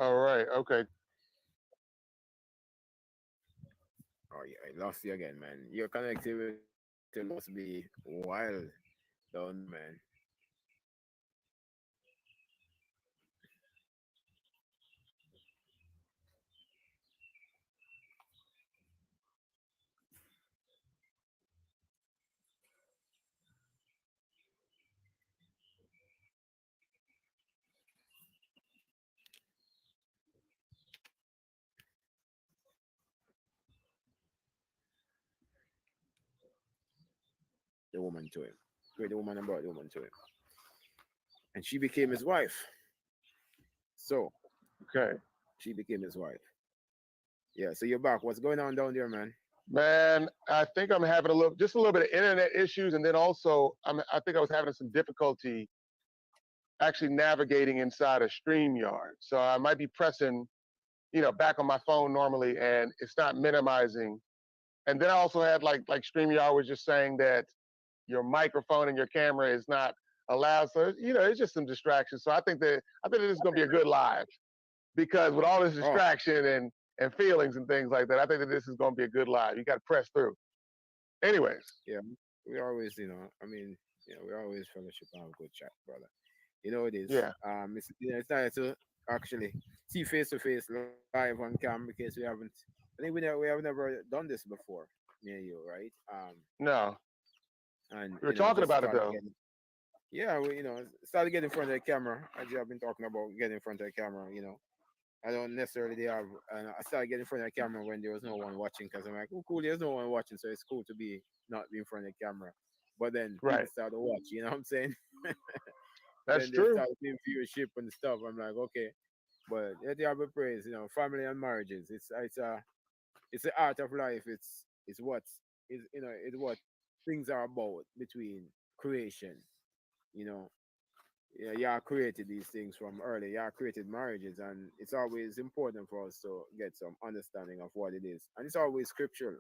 All right. Okay. Oh yeah, I lost you again, man. Your connectivity must be wild down there, man. The woman to him. Great the woman and brought the woman to him. And she became his wife. So Okay. she became his wife. Yeah, so you're back. What's going on down there, man? Man, I think I'm having just a little bit of internet issues, and then also I think I was having some difficulty actually navigating inside a StreamYard. So I might be pressing, back on my phone normally, and it's not minimizing. And then I also had like StreamYard was just saying that your microphone and your camera is not allowed. So it's just some distractions. So I think this is going to be a good live because with all this Oh, distraction and feelings and things like that, I think that this is going to be a good live. You got to press through. Anyways, yeah. We always, I mean, we always fellowship and have a good chat, brother. You know it is. yeah, It's nice to actually see face to face live on cam because I think we have never done this before, me and you, right? no, And we were talking just about it start though. getting, yeah, we started getting in front of the camera. As you have been talking about getting in front of the camera, I don't necessarily have, and I started getting in front of the camera when there was no one watching because I'm like, oh, cool, there's no one watching, so it's cool to be not be in front of the camera. But then people Right, start to watch, you know what I'm saying? that's Then they true. start seeing viewership and stuff. I'm like, okay, but let the other praise, family and marriages. It's the art of life. It's what it's what things are about between creation. You know, yeah, Yah created these things from early. Yah created marriages, and it's always important for us to get some understanding of what it is, and it's always scriptural.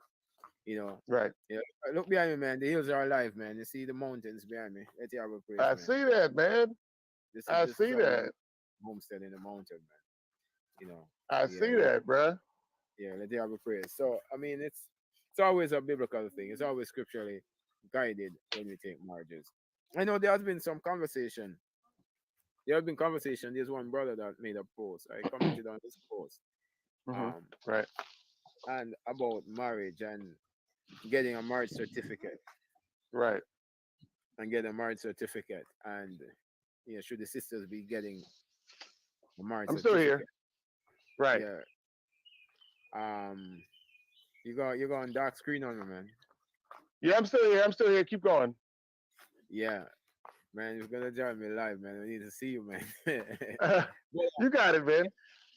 You know, Right, yeah. Look behind me, man. The hills are alive, man. You see the mountains behind me. Let Yah praise, I man. see that, man. I This is see our that. homestead in the mountain, man. I Yeah, see that, bruh. yeah, let there be praise. So I mean, it's always a biblical thing. It's always scripturally guided when we take marriages. I know there has been some conversation. There has been conversation. There's one brother that made a post. I commented on this post, Hmm. um, Right. and about marriage and getting a marriage certificate Right. and getting a marriage certificate, and should the sisters be getting a marriage I'm still here. certificate? Right. Yeah. Um, you got on dark screen on me, man. Yeah, I'm still here. I'm still here. Keep going. Yeah, man, you're gonna join me live, man. I need to see you, man. You got it, man.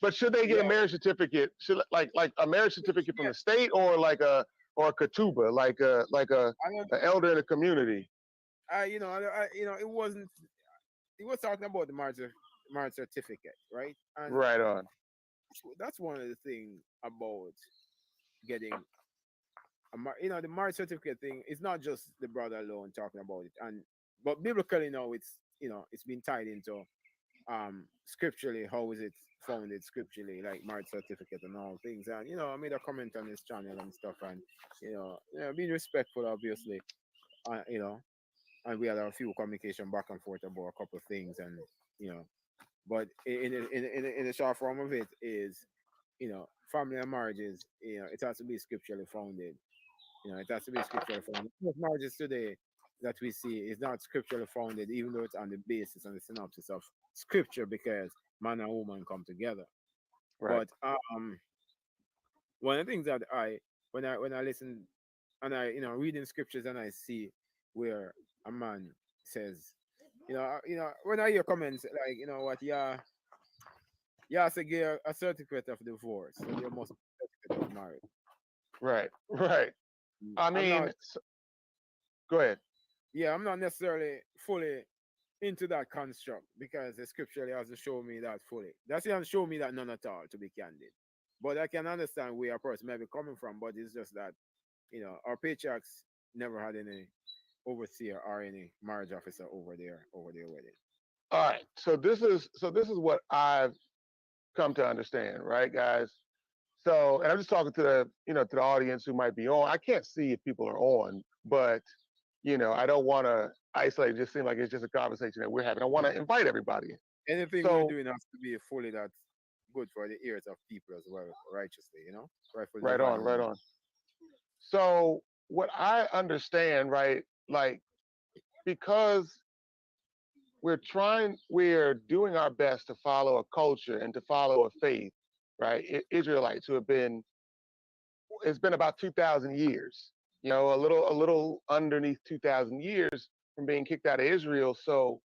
But should they get a Yeah, marriage certificate? Should like a marriage certificate from yeah. the state or or a ketubah, I don't. an elder in the community? It wasn't. He was talking about the marriage certificate, right? And Right on. that's one of the things about getting the marriage certificate thing. It's not just the brother alone talking about it, and but biblically now it's been tied into scripturally how is it founded scripturally like marriage certificate and all things. And I made a comment on his channel and stuff, and being respectful obviously, you know and we had a few communication back and forth about a couple of things. And you know but in the short form of it is, family and marriages, it has to be scripturally founded. It has to be scripturally founded. Most marriages today that we see is not scripturally founded, even though it's on the basis and the synopsis of scripture, because man and woman come together. Right. But one of the things that when I listen and I reading scriptures and I see where a man says, when I hear comments like, what, yeah, say give a certificate of divorce, so there must be a certificate of marriage. Right. Right. I I'm mean, not, go ahead. yeah, I'm not necessarily fully into that construct because the scripture hasn't shown me that fully. That doesn't show me that none at all, to be candid. But I can understand where a person may be coming from, but it's just that, our patriarchs never had any overseer or any marriage officer over their wedding. All right. So this is what I've come to understand, right, guys? So, and I'm just talking to the, to the audience who might be on. I can't see if people are on, but I don't want to isolate. It just seem like it's just a conversation that we're having. I want to invite everybody in. Anything we're So, doing has to be fully that's good for the ears of people as well, righteously, rightfully right on, dividing the right word. on. So, what I understand, right, like because we're doing our best to follow a culture and to follow a faith, right? Israelites who have been, it's been about 2,000 years, a little underneath 2,000 years from being kicked out of Israel. So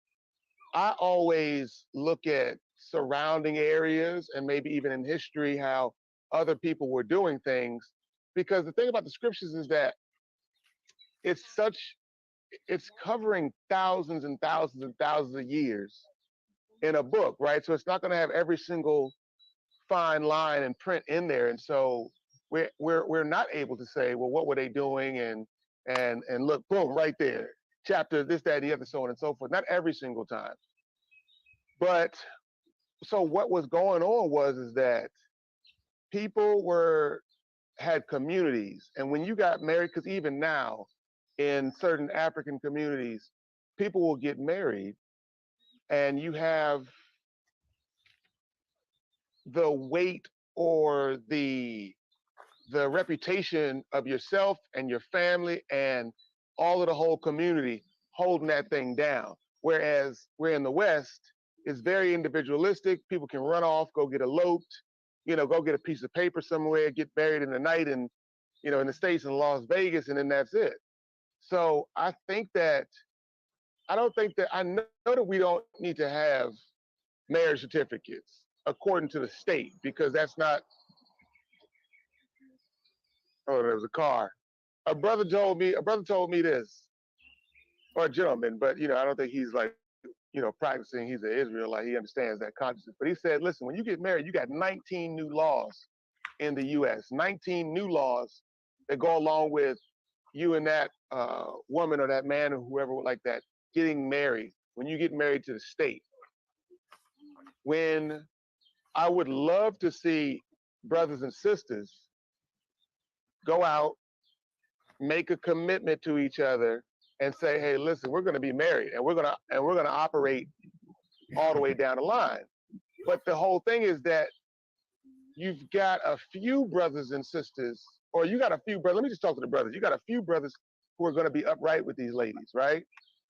I always look at surrounding areas and maybe even in history how other people were doing things, because the thing about the scriptures is that it's such it's covering thousands and thousands and thousands of years in a book, right? So it's not going to have every single fine line and print in there, and so we're not able to say, well, what were they doing, and look, boom, right there, chapter this, that, and the other, so on and so forth. Not every single time, but so what was going on was is that people were had communities, and when you got married, because even now in certain African communities, people will get married, and you have the weight or the reputation of yourself and your family and all of the whole community holding that thing down. Whereas we're in the West, it's very individualistic. People can run off, go get eloped, go get a piece of paper somewhere, get married in the night, and in the States in Las Vegas, and then that's it. So I don't think that I know that we don't need to have marriage certificates according to the state, because that's not. Oh, there was a car. A brother told me this, or a gentleman, but I don't think he's like, practicing. He's an Israelite. He understands that consciousness. But he said, listen, when you get married, you got 19 new laws in the U.S. 19 new laws that go along with you and that woman or that man or whoever like that getting married. When you get married to the state, when I would love to see brothers and sisters go out, make a commitment to each other, and say, hey, listen, we're going to be married, and we're going to operate all the way down the line. But the whole thing is that you've got a few brothers and sisters, or you got a few brothers. Let me just talk to the brothers. You got a few brothers who are going to be upright with these ladies, right?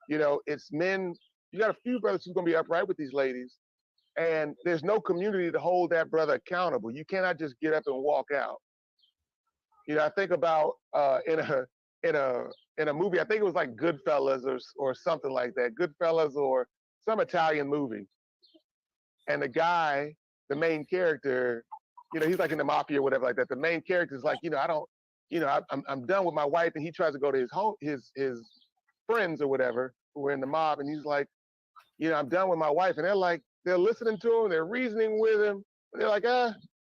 It's men. You got a few brothers who's going to be upright with these ladies, and there's no community to hold that brother accountable. You cannot just get up and walk out. I think about in a in a movie. I think it was like Goodfellas or something like that. Goodfellas or some Italian movie. And the guy, the main character, he's like in the mafia or whatever like that. The main character is like, I don't, I'm done with my wife, and he tries to go to his home, his friends or whatever who are in the mob, and he's like, I'm done with my wife, and they're listening to him, they're reasoning with him. They're like, man,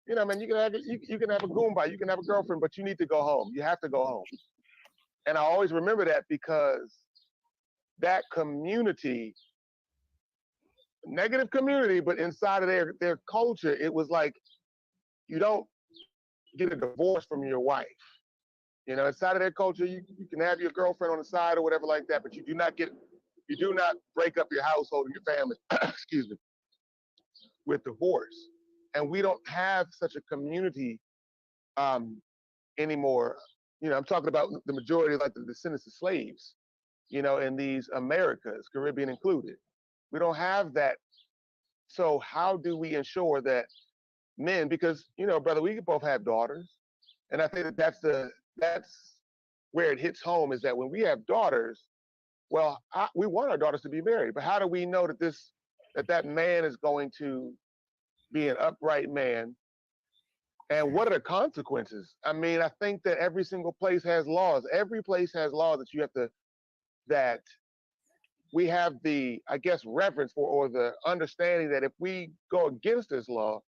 you can have a Goomba, you can have a girlfriend, but you need to go home. You have to go home. And I always remember that, because that community, negative community, but inside of their culture, it was like, you don't get a divorce from your wife. Inside of their culture, you can have your girlfriend on the side or whatever like that, but you do not break up your household and your family, excuse me, with divorce. And we don't have such a community anymore. I'm talking about the majority of like the descendants of slaves, in these Americas, Caribbean included. We don't have that. So how do we ensure that men, because brother, we both have daughters, and I think that's where it hits home, is that when we have daughters, well, we want our daughters to be married, but how do we know that man is going to be an upright man, and what are the consequences? I mean, I think that every single place has laws. Every place has laws that we have the, I guess, reverence for, or the understanding that if we go against this law,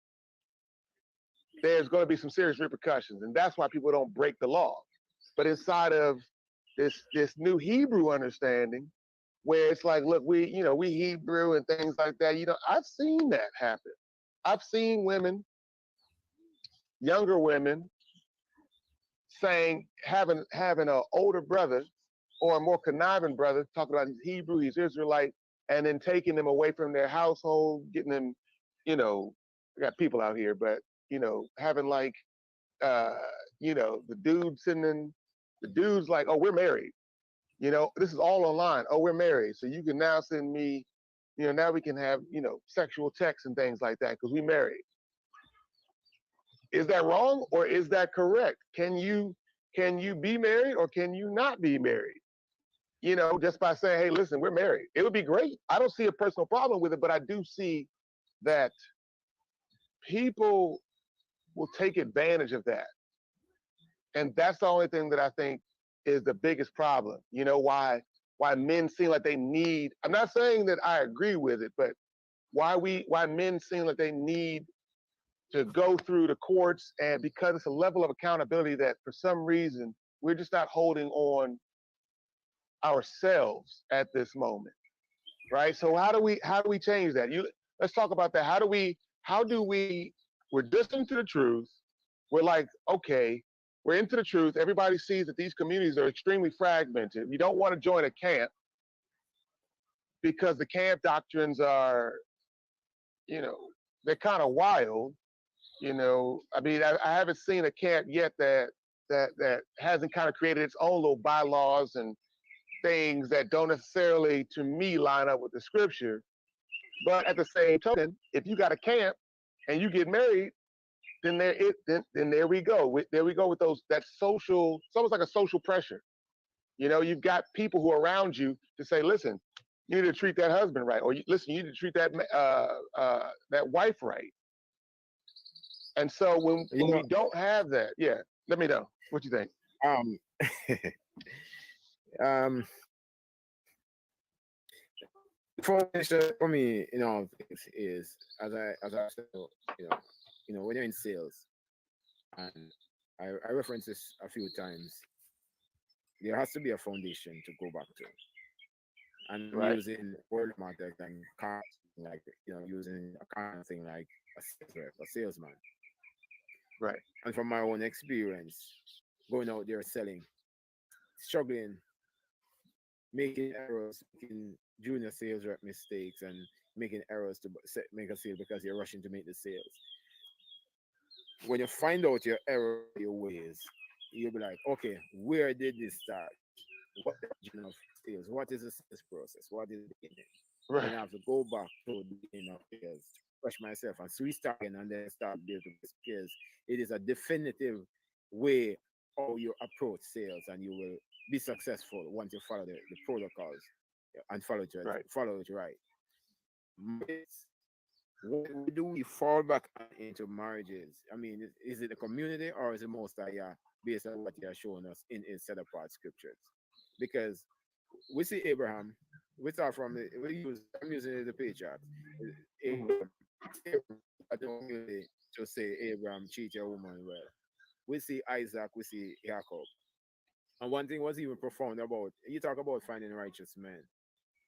there's going to be some serious repercussions, and that's why people don't break the law. But inside of this new Hebrew understanding, where it's like, look, we Hebrew and things like that. I've seen that happen. I've seen women, younger women, saying having an older brother or a more conniving brother, talking about he's Hebrew, he's Israelite, and then taking them away from their household, getting them, you know, I got people out here, but having like, uh, the dude's like, oh, we're married. This is all online. Oh, we're married, so you can now send me, now we can have, sexual texts and things like that because we married. Is that wrong or is that correct? Can you be married or can you not be married? Just by saying, hey, listen, we're married. It would be great. I don't see a personal problem with it, but I do see that people will take advantage of that. And that's the only thing that I think is the biggest problem. Why men seem like they need, I'm not saying that I agree with it, but why men seem like they need to go through the courts, and because it's a level of accountability that for some reason we're just not holding on ourselves at this moment, right? So how do we change that? Let's talk about that. We're listening to the truth. We're like, okay, we're into the truth. Everybody sees that these communities are extremely fragmented. You don't want to join a camp because the camp doctrines are, they're kind of wild. I mean, I haven't seen a camp yet that hasn't kind of created its own little bylaws and things that don't necessarily, to me, line up with the scripture. But at the same token, if you got a camp and you get married, then there we go. There we go with that social. It's almost like a social pressure. You've got people who are around you to say, listen, you need to treat that husband right, or listen, you need to treat that wife right. And so when we don't have that, yeah, let me know what you think. For me, is as I said, when you're in sales, and I reference this a few times, there has to be a foundation to go back to, and right. using word market and like using a kind of thing like a sales rep, a salesman, right. And from my own experience, going out there selling, struggling, making errors, making junior sales rep mistakes, and making errors to make a sale because you're rushing to make the sales. When you find out your error, your ways, you'll be like, okay, where did this start? What the origin of sales? What is the sales process? What is the beginning? Right. Then I have to go back to the beginning of sales, brush myself, and restart again, and then start building skills. It is a definitive way how you approach sales, and you will be successful once you follow the protocols and follow it right. Follow it right. Where do we fall back into marriages? I mean, is it the community or is it most based on what you are showing us in set apart scriptures? Because we see Abraham, we start from I'm using the patriarch. Abraham, I don't really just say Abraham cheat your woman well. We see Isaac, we see Jacob. And one thing was even profound about, you talk about finding righteous men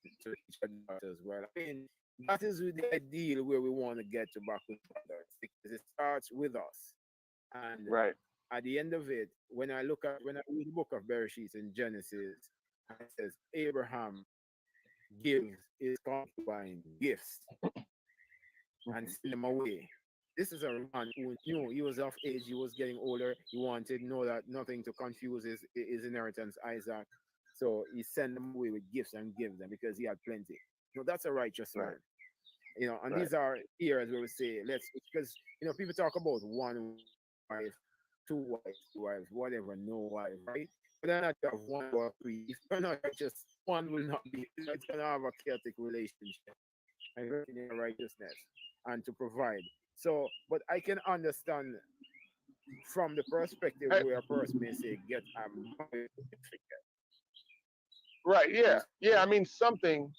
to teach your daughters well. I mean, that is the ideal where we want to get to back with others, because it starts with us. And right. At the end of it, when I read the book of Bereshit in Genesis, it says Abraham gives his concubine gifts and send them away. This is a man who knew he was of age, he was getting older, he wanted nothing to confuse his inheritance, Isaac. So he sent them away with gifts and gave them because he had plenty. No, that's a righteous man. And these are areas where we say, because people talk about one wife, two wives, whatever, no wife, right? But then I have one or three. If you're not righteous, one will not be. It's gonna have a chaotic relationship and working in righteousness and to provide. So, but I can understand from the perspective where a person may say, get a marriage certificate. Right, yeah. I mean, something.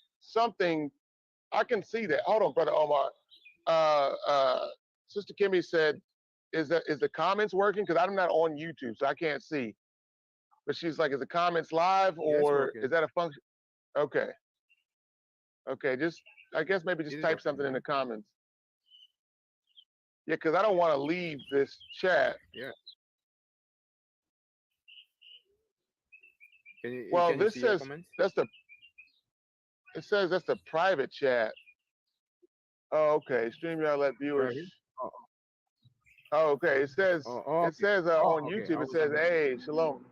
I can see that. Hold on, brother Omar. Sister Kimmy said, "Is the comments working? Because I'm not on YouTube, so I can't see." But she's like, "Is the comments live, or is that a function?" Okay. I guess maybe just type something in the comments. Yeah, because I don't want to leave this chat. Yeah. Well, Can you this see your says comments? that's the it says that's the private chat. Oh, okay. StreamYard let viewers. Private? Oh, Oh, okay. It okay. says Oh, on okay. YouTube. I It was says, on. "Hey, shalom."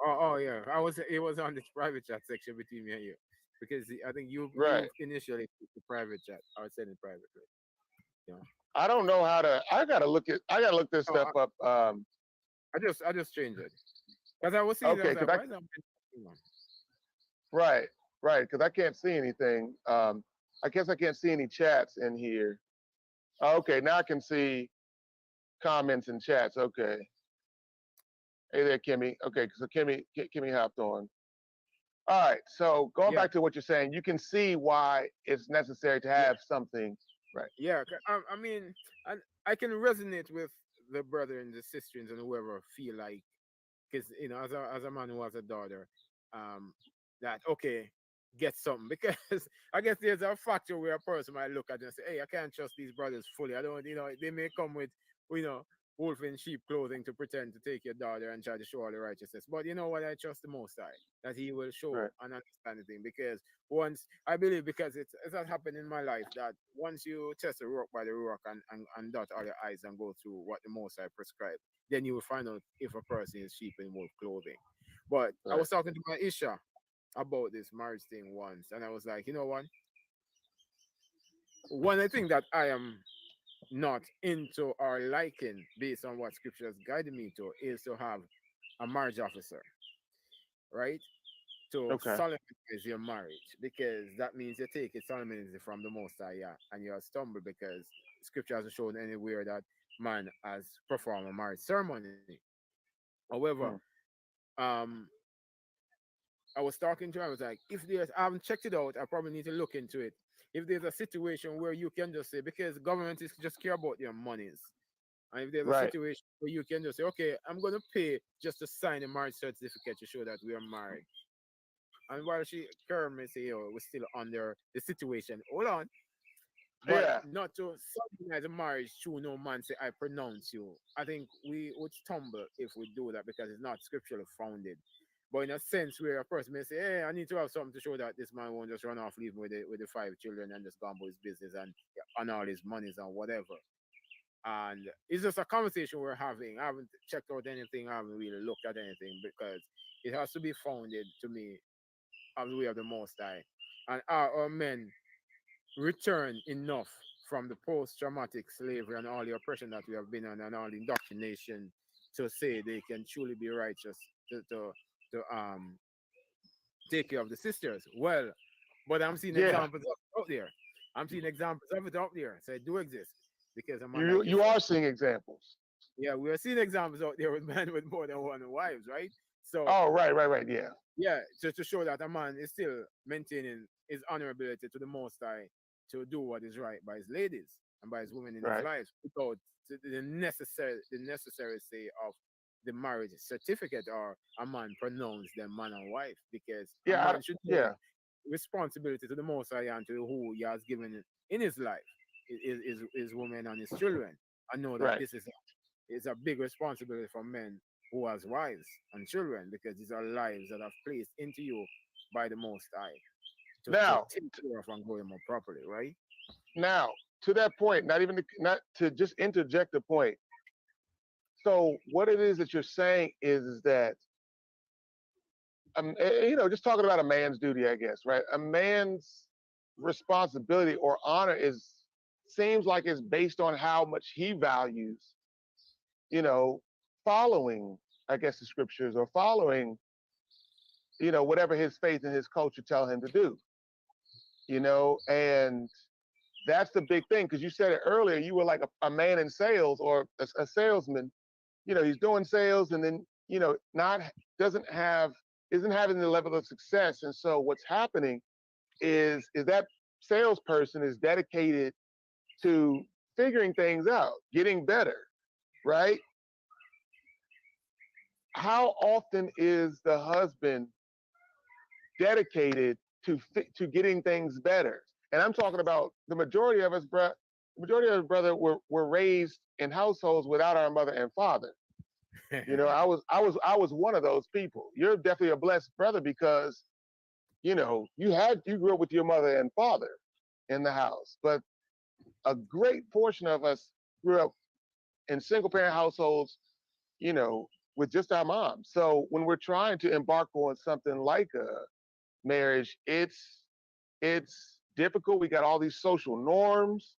Oh, yeah. I was. It was on the private chat section between me and you, because I think you Right. initially put the private chat. I was sending privately. You know. I don't know how to. I gotta look this Oh, stuff up. I just changed it because I was seeing. I Okay, was because like, why is that? On? right, right, because I can't see anything. I guess I can't see any chats in here. Okay, now I can see comments and chats. Okay. Hey there, Kimmy. Okay, so Kimmy hopped on. All right. So going Yeah, back to what you're saying, you can see why it's necessary to yeah, have something. Right. yeah. I mean, I can resonate with the brother and the sisters and whoever feel like, because as a man who has a daughter, um that okay, get something, because I guess there's a factor where a person might look at it and say, hey, I can't trust these brothers fully. I don't, they may come with, you know wolf in sheep clothing to pretend to take your daughter and try to show all the righteousness. But you know what, I trust the Most High, that He will show Right. and understand the thing. Because once I believe, because it's has happened in my life, that once you test the rock by the rock, and dot all your eyes and go through what the Most High prescribed, then you will find out if a person is sheep in wolf clothing. But I Right. was talking to my Isha about this marriage thing once, and I was like, you know what? One thing that I am not into or liking, based on what scriptures guided me to, is to have a marriage officer, right? To Okay. solemnize your marriage, because that means you take it solemnly from the Most High, yeah, and you stumble because scripture hasn't shown anywhere that man has performed a marriage ceremony. However, Hmm. um, I was talking to her. I was like, if there's, I haven't checked it out. I probably need to look into it. If there's a situation where you can just say, because government is just care about their monies, and if there's a Right. situation where you can just say, okay, I'm going to pay just to sign a marriage certificate to show that we are married. And while she currently say, oh, we're still under the situation, hold on, but Yeah. not to solemnize a marriage through no man say, I pronounce you. I think we would stumble if we do that, because it's not scripturally founded. But in a sense where a person may say, hey, I need to have something to show that this man won't just run off, leave me with the five children and just go about his business and all his monies and whatever. And it's just a conversation we're having. I haven't checked out anything, I haven't really looked at anything, because it has to be founded to me of the way of the Most High. And are our men return enough from the post-traumatic slavery and all the oppression that we have been on, and all the indoctrination, to say they can truly be righteous, to take care of the sisters? Well, but I'm seeing Yeah. examples of it out there. I'm seeing examples of it out there. So it do exist, because a man You like you yourself, are seeing examples. yeah, we are seeing examples out there with men with more than one wives, right? So Oh, right, right, right. Yeah. yeah, just to show that a man is still maintaining his honorability to the Most High, to do what is right by his ladies and by his women in his Right. lives, without the necessary say of the marriage certificate, or a man pronounce them man and wife, because a Yeah. man should know Yeah. responsibility to the Most High and to who he has given in his life, his woman and his children, and know that Right. this is a big responsibility for men who has wives and children, because these are lives that are placed into you by the Most High, to Now, take care of and grow them up properly, right? now to that point, not to just interject a point. So what it is that you're saying is that just talking about a man's duty, I guess, right? A man's responsibility or honor is seems like it's based on how much he values, you know, following, I guess, the scriptures or following, whatever his faith and his culture tell him to do, and that's the big thing because you said it earlier. You were like a man in sales or a salesman. He's doing sales and then not doesn't have isn't having the level of success. And so what's happening is that salesperson is dedicated to figuring things out, getting better, right? How often is the husband dedicated to getting things better? And I'm talking about the majority of us, bruh. majority of us brother were raised in households without our mother and father. You know, I was one of those people. You're definitely a blessed brother because you grew up with your mother and father in the house, but a great portion of us grew up in single parent households, you know, with just our mom. So when we're trying to embark on something like a marriage, it's difficult. We got all these social norms,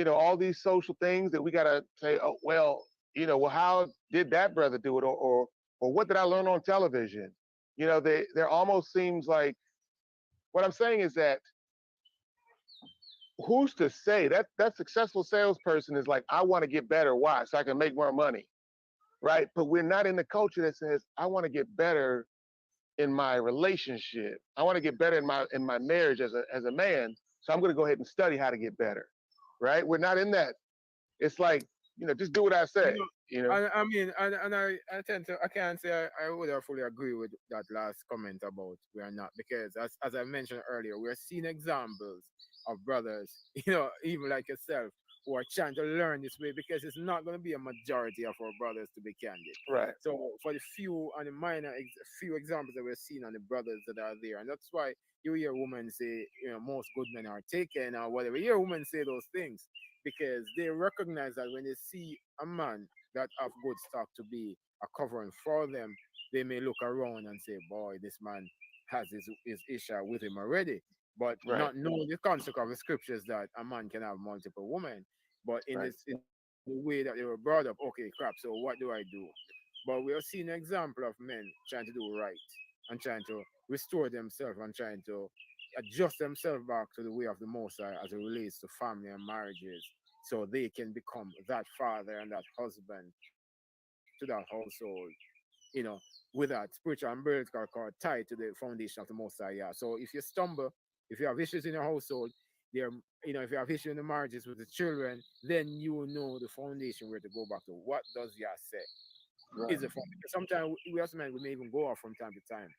all these social things that we gotta say, oh well, well, how did that brother do it, or what did I learn on television? There almost seems like what I'm saying is that who's to say that successful salesperson is like, I want to get better. Why? So I can make more money, right? But we're not in the culture that says I want to get better in my relationship. I want to get better in my marriage as a man. So I'm going to go ahead and study how to get better, right? We're not in that. It's like, just do what I You say, know, you know? I mean, and I tend to, I can't say I would have fully agree with that last comment about we are not, because as I mentioned earlier, we're seeing examples of brothers, even like yourself, who are trying to learn this way, because it's not going to be a majority of our brothers, to be candid. Right, So for the few and the few examples that we're seeing on the brothers that are there, and that's why you hear women say, most good men are taken or whatever. You hear women say those things because they recognize that when they see a man that have good stock to be a covering for them, they may look around and say, boy, this man has his Isha with him already. But right, not knowing the concept of the scriptures that a man can have multiple women. But right, in the way that they were brought up, okay, crap, so what do I do? But we are seeing an example of men trying to do right and trying to restore themselves and trying to adjust themselves back to the way of the Most High as it relates to family and marriages, so they can become that father and that husband to that household, with that spiritual and biblical cord tied to the foundation of the Most High. Yeah. So if you stumble, if you have issues in your household, there, if you have issues in the marriages with the children, then you will know the foundation where to go back to. What does Yah say? right, Is the foundation? Sometimes we as men we may even go off from time to time,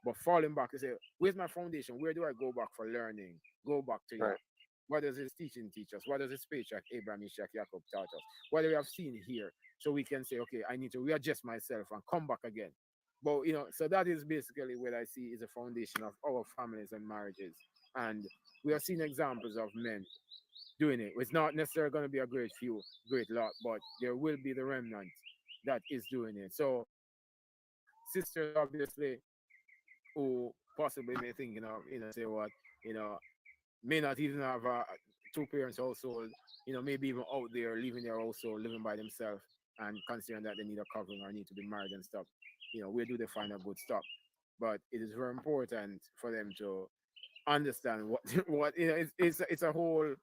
but falling back to say, where's my foundation? Where do I go back for learning? Go back to Yah. right, What does his teaching teach us? What does his speech like Abraham, Ishak, Jacob taught us? What do we have seen here? So we can say, okay, I need to readjust myself and come back again. But so that is basically what I see is a foundation of our families and marriages. And we have seen examples of men doing it. It's not necessarily going to be a great few, great lot, but there will be the remnant that is doing it. So sisters obviously who possibly may thinking of, say what, you know, may not even have a two parents household, maybe even out there leaving their household, living by themselves and considering that they need a covering or need to be married and stuff. Where do they find a good stuff? But it is very important for them to understand what what it's a whole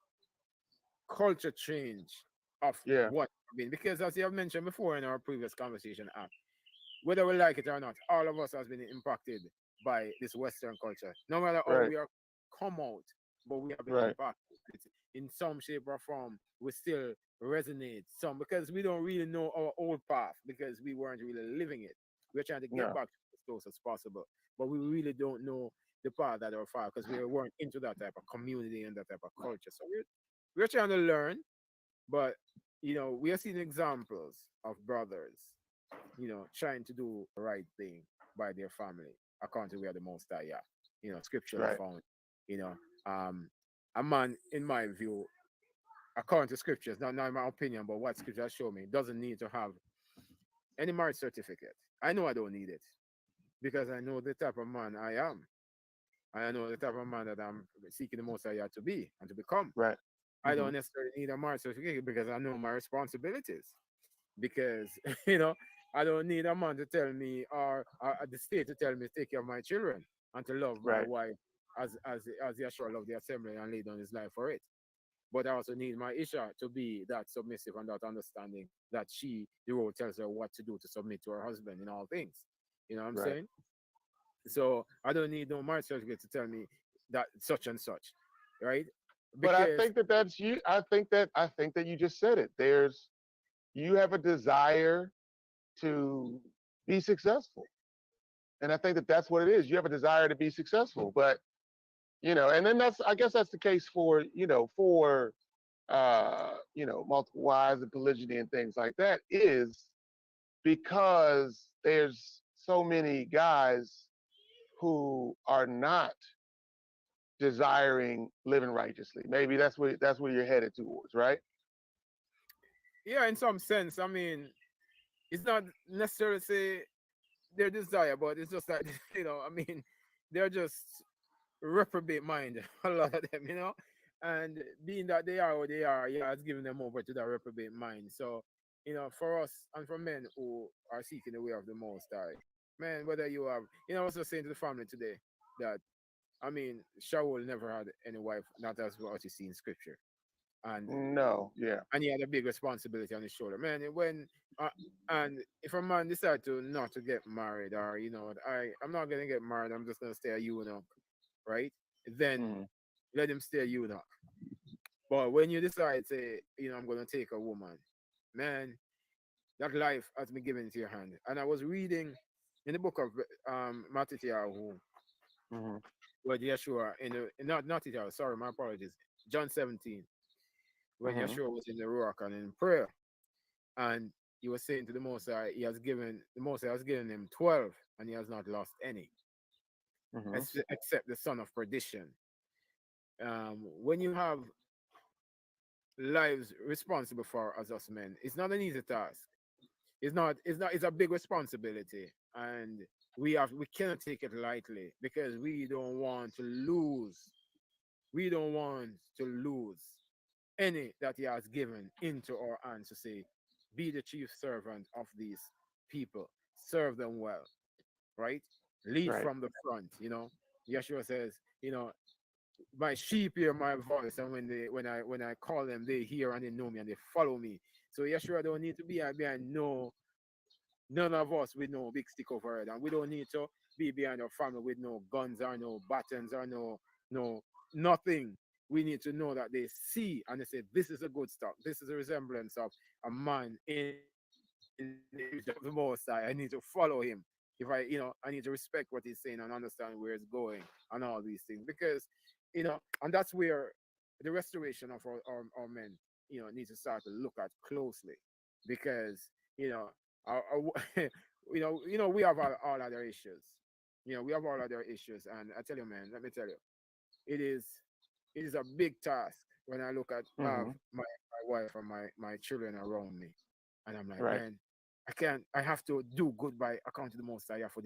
culture change of yeah, what I mean, because as you have mentioned before in our previous conversation app, whether we like it or not, all of us has been impacted by this Western culture. No matter how right, we are come out, but we have been right, impacted. In some shape or form. We still resonate some because we don't really know our old path because we weren't really living it. We're trying to get no, back as close as possible, but we really don't know the path that our father because we weren't into that type of community and that type of culture. So we're trying to learn, but we are seeing examples of brothers trying to do the right thing by their family, according to where the most high, yeah, scripturally right, found, you know, um, a man, in my view, according to scriptures, not in my opinion, but what scriptures show me, doesn't need to have any marriage certificate. I know I don't need it because I know the type of man I am. And I know the type of man that I'm seeking the most high to be and to become. right, I hmm don't necessarily need a marriage certificate because I know my responsibilities. Because I don't need a man to tell me or the state to tell me to take care of my children and to love my right, wife as Yeshua loved the assembly and laid down his life for it. But I also need my Isha to be that submissive and that understanding that the role tells her what to do to submit to her husband in all things. You know what I'm right. saying? So I don't need no marriage certificate to tell me that such and such, right? But I Because think that that's you. I think that you just said it. You have a desire to be successful, and I think that that's what it is. You have a desire to be successful, but and then I guess that's the case for multiple wives and polygyny and things like that is because there's so many guys who are not desiring living righteously. Maybe that's where you're headed towards, right? Yeah, in some sense. I mean, it's not necessarily say their desire, but it's just like I mean, they're just reprobate mind, a lot of them, and being that they are what they are, yeah, it's giving them over to that reprobate mind. So, for us and for men who are seeking the way of the Most High, man, whether you have, I was just saying to the family today that I mean, Shaul never had any wife, not as what you see in Scripture, and No, yeah. he had a big responsibility on his shoulder, man. Uh, and if a man decide to not to get married, or I'm not gonna get married, I'm just gonna stay a eunuch, right? Then Mm, let him stay a eunuch. But when you decide, say, I'm gonna take a woman, man, that life has been given into your hand. And I was reading in the book of Matthew, hmm where Yeshua in the not Titiyahu, sorry, my apologies, John 17, when hmm Yeshua was in the Ruach and in prayer, and he was saying to the Most High, the Most High has given him 12, and he has not lost any, hmm except the son of perdition. When you have lives responsible for as us men, it's not an easy task. It's a big responsibility, and we cannot take it lightly because we don't want to lose any that he has given into our hands to say, be the chief servant of these people, serve them well, right? Lead Right. from the front, Yeshua says, my sheep hear my voice, and when I call them, they hear and they know me and they follow me. So Yeshua don't need to be behind no none of us with no big stick over it, and we don't need to be behind our family with no guns or no buttons or no nothing. We need to know that they see and they say, this is a good stock. This is a resemblance of a man in the image of the Most High. I need to follow him. If I need to respect what he's saying and understand where it's going and all these things. Because, and that's where the restoration of our men, need to start to look at closely. Because, we have all other issues. We have all other issues. And I tell you, man, let me tell you, it is it is a big task when I look at have hmm my wife and my children around me, and I'm like, Right. man, I have to do good by account to the Most High for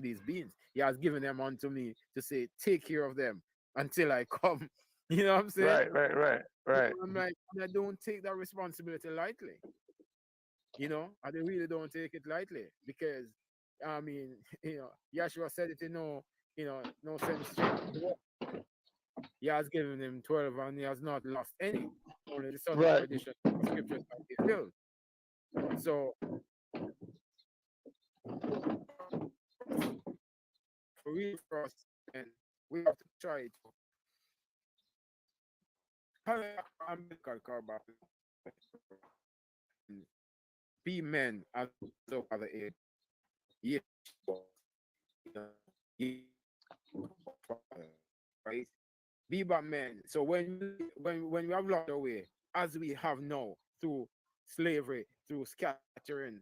these beings. He has given them unto me to say, take care of them until I come. You know what I'm saying? Right. Right. Right. Right. I'm like, and I don't take that responsibility lightly. And they really don't take it lightly because, I mean, Yeshua said it in no sense shape. He has given him 12 and he has not lost any. Only the son of Right. perdition, the scriptures might be filled. So, for us, and we have to try to kind of umbilical cord back and be men as of other age. Yes, you know, yes, right? Be but men. So when we have lost our way, as we have now through slavery, through scattering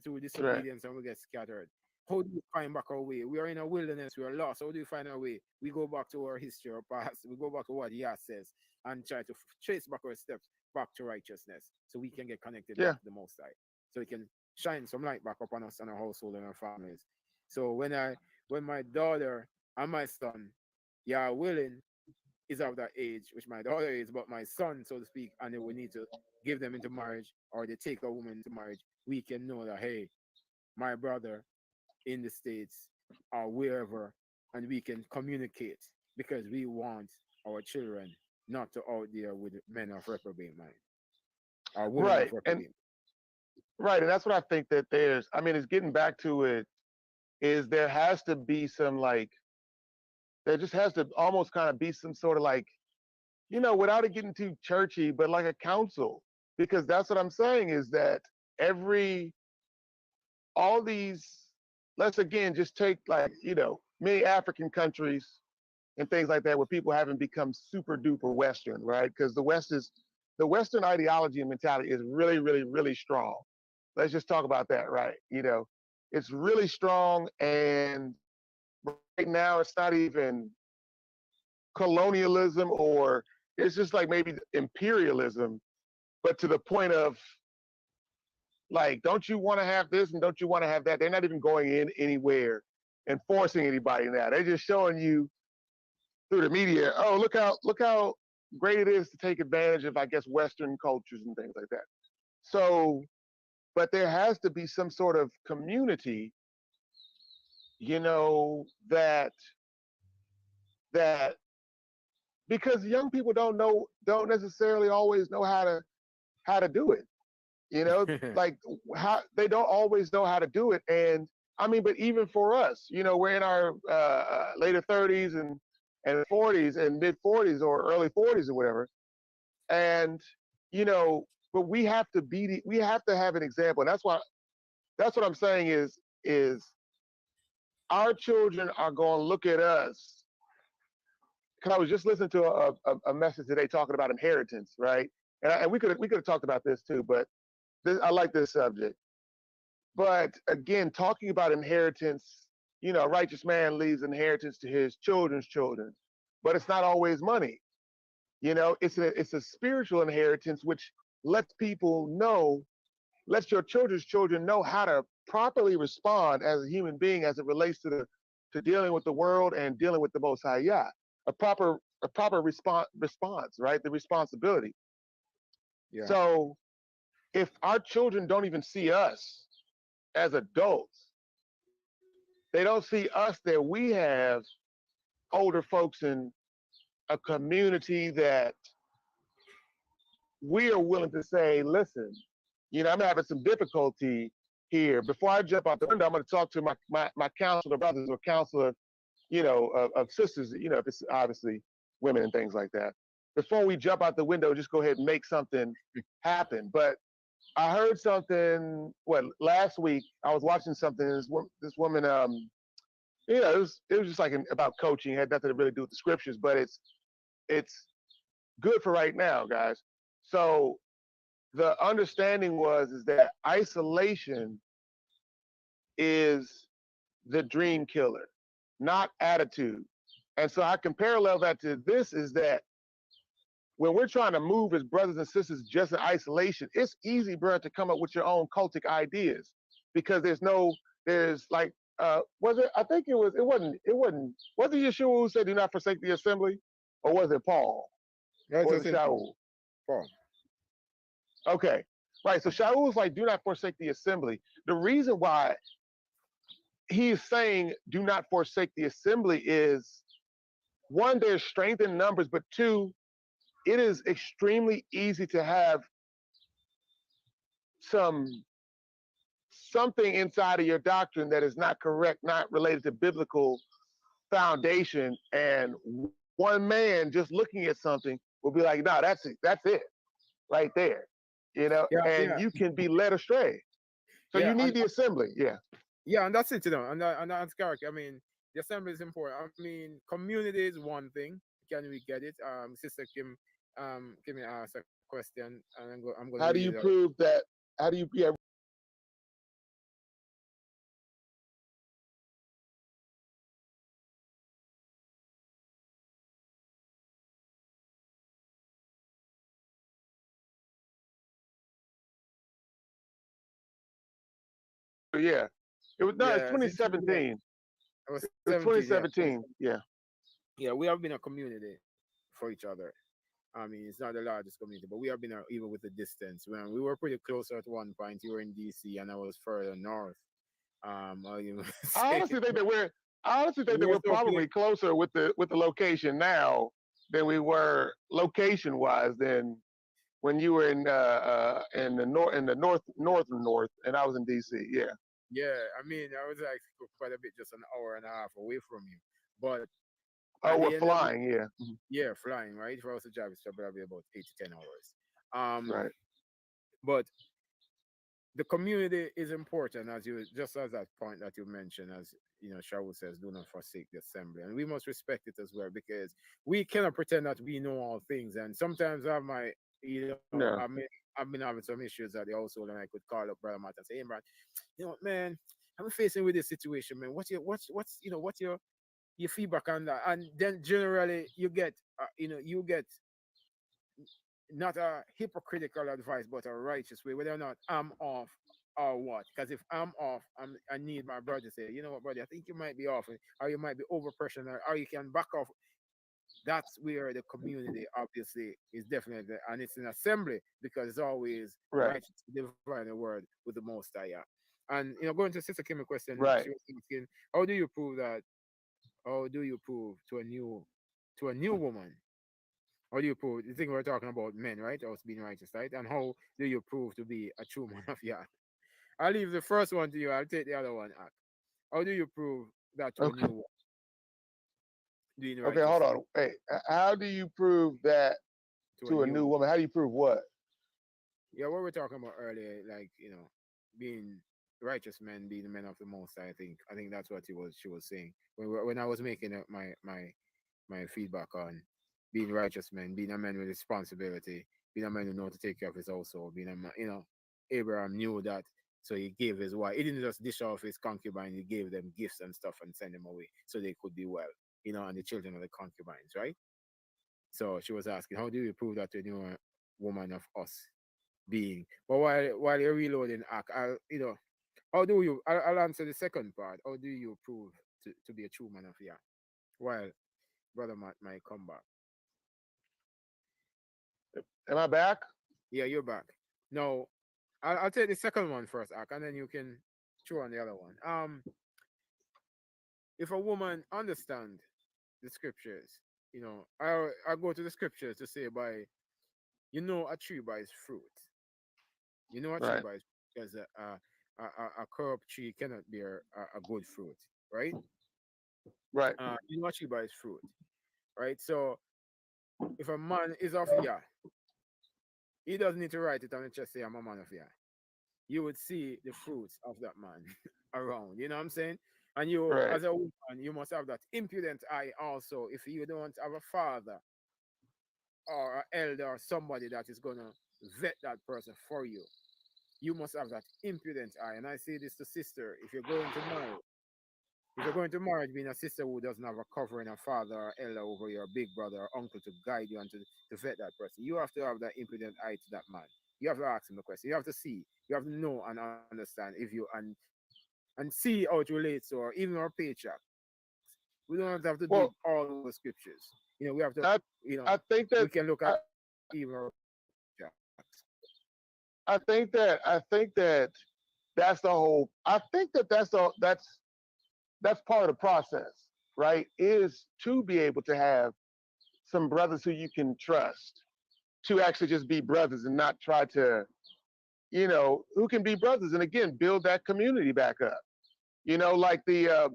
through Right. disobedience, and we get scattered. How do we find back our way? We are in a wilderness, we are lost. How do we find our way? We go back to our history, our past, we go back to what Yah says and try to trace back our steps back to righteousness so we can get connected back Yeah. to the Most High. So we can shine some light back upon us and our household and our families. So when my daughter and my son, yeah, willing, is of that age, which my daughter is, but my son, so to speak, and then we need to give them into marriage or they take a woman into marriage, we can know that, hey, my brother in the States or wherever, and we can communicate because we want our children not to out there with men of reprobate mind or women of Right. And reprobate. right. And that's what I think that there's. I mean, it's getting back to it. Is there has to be some like there just has to almost kind of be some sort of like without it getting too churchy, but like a council, because that's what I'm saying is that every all these let's again just take like many African countries. and things like that, where people haven't become super duper Western, right? Because the Western ideology and mentality is really, really, really strong. Let's just talk about that, right? It's really strong, and right now it's not even colonialism, or it's just like maybe imperialism, but to the point of like, don't you want to have this and don't you want to have that? They're not even going in anywhere and forcing anybody now. They're just showing you through the media, oh, look how great it is to take advantage of, I guess, Western cultures and things like that. So, but there has to be some sort of community, that that because young people don't necessarily always know how to do it. Like how they don't always know how to do it. And I mean, but even for us, we're in our later 30s and 40s and mid 40s or early 40s or whatever. And, but we have to have an example. And that's what I'm saying is our children are going to look at us. Because I was just listening to a message today talking about inheritance, right? And we could have talked about this too, but I like this subject. But again, talking about inheritance, a righteous man leaves inheritance to his children's children, but it's not always money. It's a spiritual inheritance which lets people know, lets your children's children know how to properly respond as a human being as it relates to dealing with the world and dealing with the Most High Yah. A proper response, right? The responsibility. Yeah. So if our children don't even see us as adults, they don't see us that we have older folks in a community that we are willing to say, listen, I'm having some difficulty here. Before I jump out the window, I'm going to talk to my counselor brothers or counselor, of sisters, if it's obviously women and things like that. Before we jump out the window, just go ahead and make something happen. But I heard something, last week, I was watching something, this woman, it was just like about coaching. It had nothing to really do with the scriptures, but it's good for right now, guys. So the understanding is that isolation is the dream killer, not attitude. And so I can parallel that to this is that when we're trying to move as brothers and sisters just in isolation, it's easy, bro, to come up with your own cultic ideas because there's like, was it, I think was it Yeshua who said, do not forsake the assembly? Or was it Paul? Right, Or so was it simple. Shaul? Paul. Okay. Right. So Shaul was like, do not forsake the assembly. The reason why he's saying do not forsake the assembly is one, there's strength in numbers, but two, it is extremely easy to have something inside of your doctrine that is not correct, not related to biblical foundation, and one man just looking at something will be like, no, that's it, right there, Yeah, and yeah, you can be led astray. So yeah, you need the assembly, yeah. yeah, and that's it, and that's correct. I mean, the assembly is important. I mean, community is one thing. Can we get it? Sister Kim me ask a question, and I'm going to How do read you it out. prove that? How do you, yeah, yeah, it was, no, it's Yeah, since we were, 2017. I was It was 17, yeah, 2017, yeah. yeah, we have been a community for each other. I mean, it's not the largest community, but we have been even with the distance. When we were pretty close at one point, you were in DC and I was further north. Or you I say honestly think that we're I honestly think we that were we're so close. probably closer with the location now than we were location wise than when you were in the north and I was in DC. Yeah. Yeah, I mean, I was like quite a bit, just an hour and a half away from you. But Oh, at we're the end of it, flying. Yeah. Mhm. yeah, flying, right? If I was to drive, it's probably about 8 to 10 hours. Um, Right. but the community is important, as you just as that point that you mentioned, as Shaul says, do not forsake the assembly, and we must respect it as well, because we cannot pretend that we know all things. And sometimes I might, No. I've been having some issues at the household, and I could call up Brother Matt and say, hey man, man, I'm facing with this situation, man. What's your feedback on that? And then generally you get not a hypocritical advice, but a righteous way, whether or not I'm off or what. Because if I'm off, I need my brother to say, you know what, brother, I think you might be off, or you might be over pressuring, or you can back off. That's where the community obviously is definitely, and it's an assembly, because it's always Right. righteous to divine the word with the most high. Yeah. And going to Sister Kim's question, Right. she was asking, how do you prove that? How do you prove to a new woman? How do you prove? You think we're talking about men, right? Us being righteous, right? And how do you prove to be a true man of Yah? I'll leave the first one to you. I'll take the other one. Ak. How do you prove that to a Okay. new one being Okay. Hold righteous? on. Hey, how do you prove that To a to a new new one. woman? How do you prove what? Yeah, what we're talking about earlier, like, being righteous men, being the men of the most High, I think that's what she was saying. When I was making my feedback on being righteous men, being a man with responsibility, being a man who know to take care of his household, being a man, Abraham knew that, so he gave his wife. He didn't just dish off his concubine; he gave them gifts and stuff and send them away so they could be well, and the children of the concubines, right? So she was asking, how do you prove that to a new woman of us being? But while you're reloading, how do you? I'll answer the second part. How do you prove to be a true man of Yah? While brother Matt might come back. Am I back? Yeah, you're back. No, I'll take the second one first, Ak, and then you can chew on the other one. If a woman understand the scriptures, I go to the scriptures to say by a tree by its fruit. You know a tree Right. by its because a corrupt tree cannot bear a good fruit, right? Right. You know a tree by its fruit, right? So if a man is of Yah, he doesn't need to write it on the chest say I'm a man of Yah. You would see the fruits of that man around. You know what I'm saying? And you, Right. as a woman, you must have that impudent eye also. If you don't have a father or an elder or somebody that is going to vet that person for you, you must have that impudent eye. And I say this to sister: if you're going to marriage, being a sister who doesn't have a covering, a father or elder over your big brother or uncle to guide you and to vet that person, you have to have that impudent eye to that man. You have to ask him the question. You have to see. You have to know and understand if you and see how it relates to, or even our paycheck. We don't have to dig Well, all over scriptures. We have to, I I think we that can look I, at even our paychecks. I think that that's the whole. I think that that's part of the process, right? Is to be able to have some brothers who you can trust to actually just be brothers and not try to, who can be brothers and again build that community back up. Like the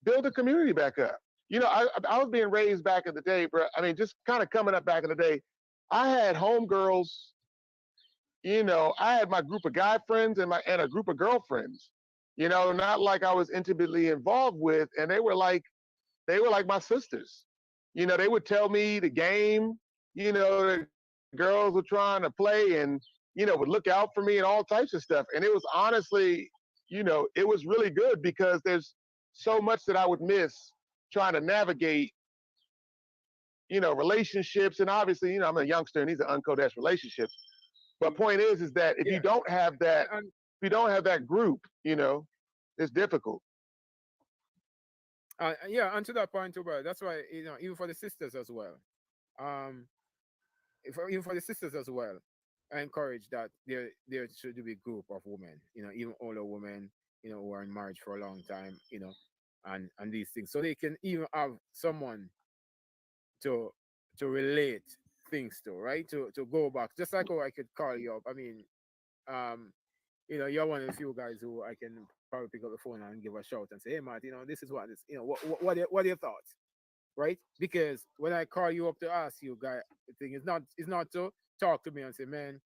build a community back up. I was being raised back in the day, bro. I mean, just kind of coming up back in the day. I had homegirls. I had my group of guy friends and a group of girlfriends. Not like I was intimately involved with, and they were like my sisters. They would tell me the game. The girls were trying to play and would look out for me and all types of stuff. And it was honestly, it was really good because there's so much that I would miss trying to navigate, relationships. And obviously, I'm a youngster and these are uncoded relationships. But point is that if you Yeah, don't have that, and if you don't have that group, it's difficult. yeah, and to that point too, bro. That's why even for the sisters as well. Um, even for the sisters as well, I encourage that there should be a group of women, even older women, who are in marriage for a long time, and these things, so they can even have someone to relate things to, right? To go back, just like how I could call you up. I mean, um, you're one of the few guys who I can probably pick up the phone and give a shout and say, "Hey, Matt, this is what this, what are your thoughts?" Right? Because when I call you up to ask you, guy, the thing is not to talk to me and say, "Man,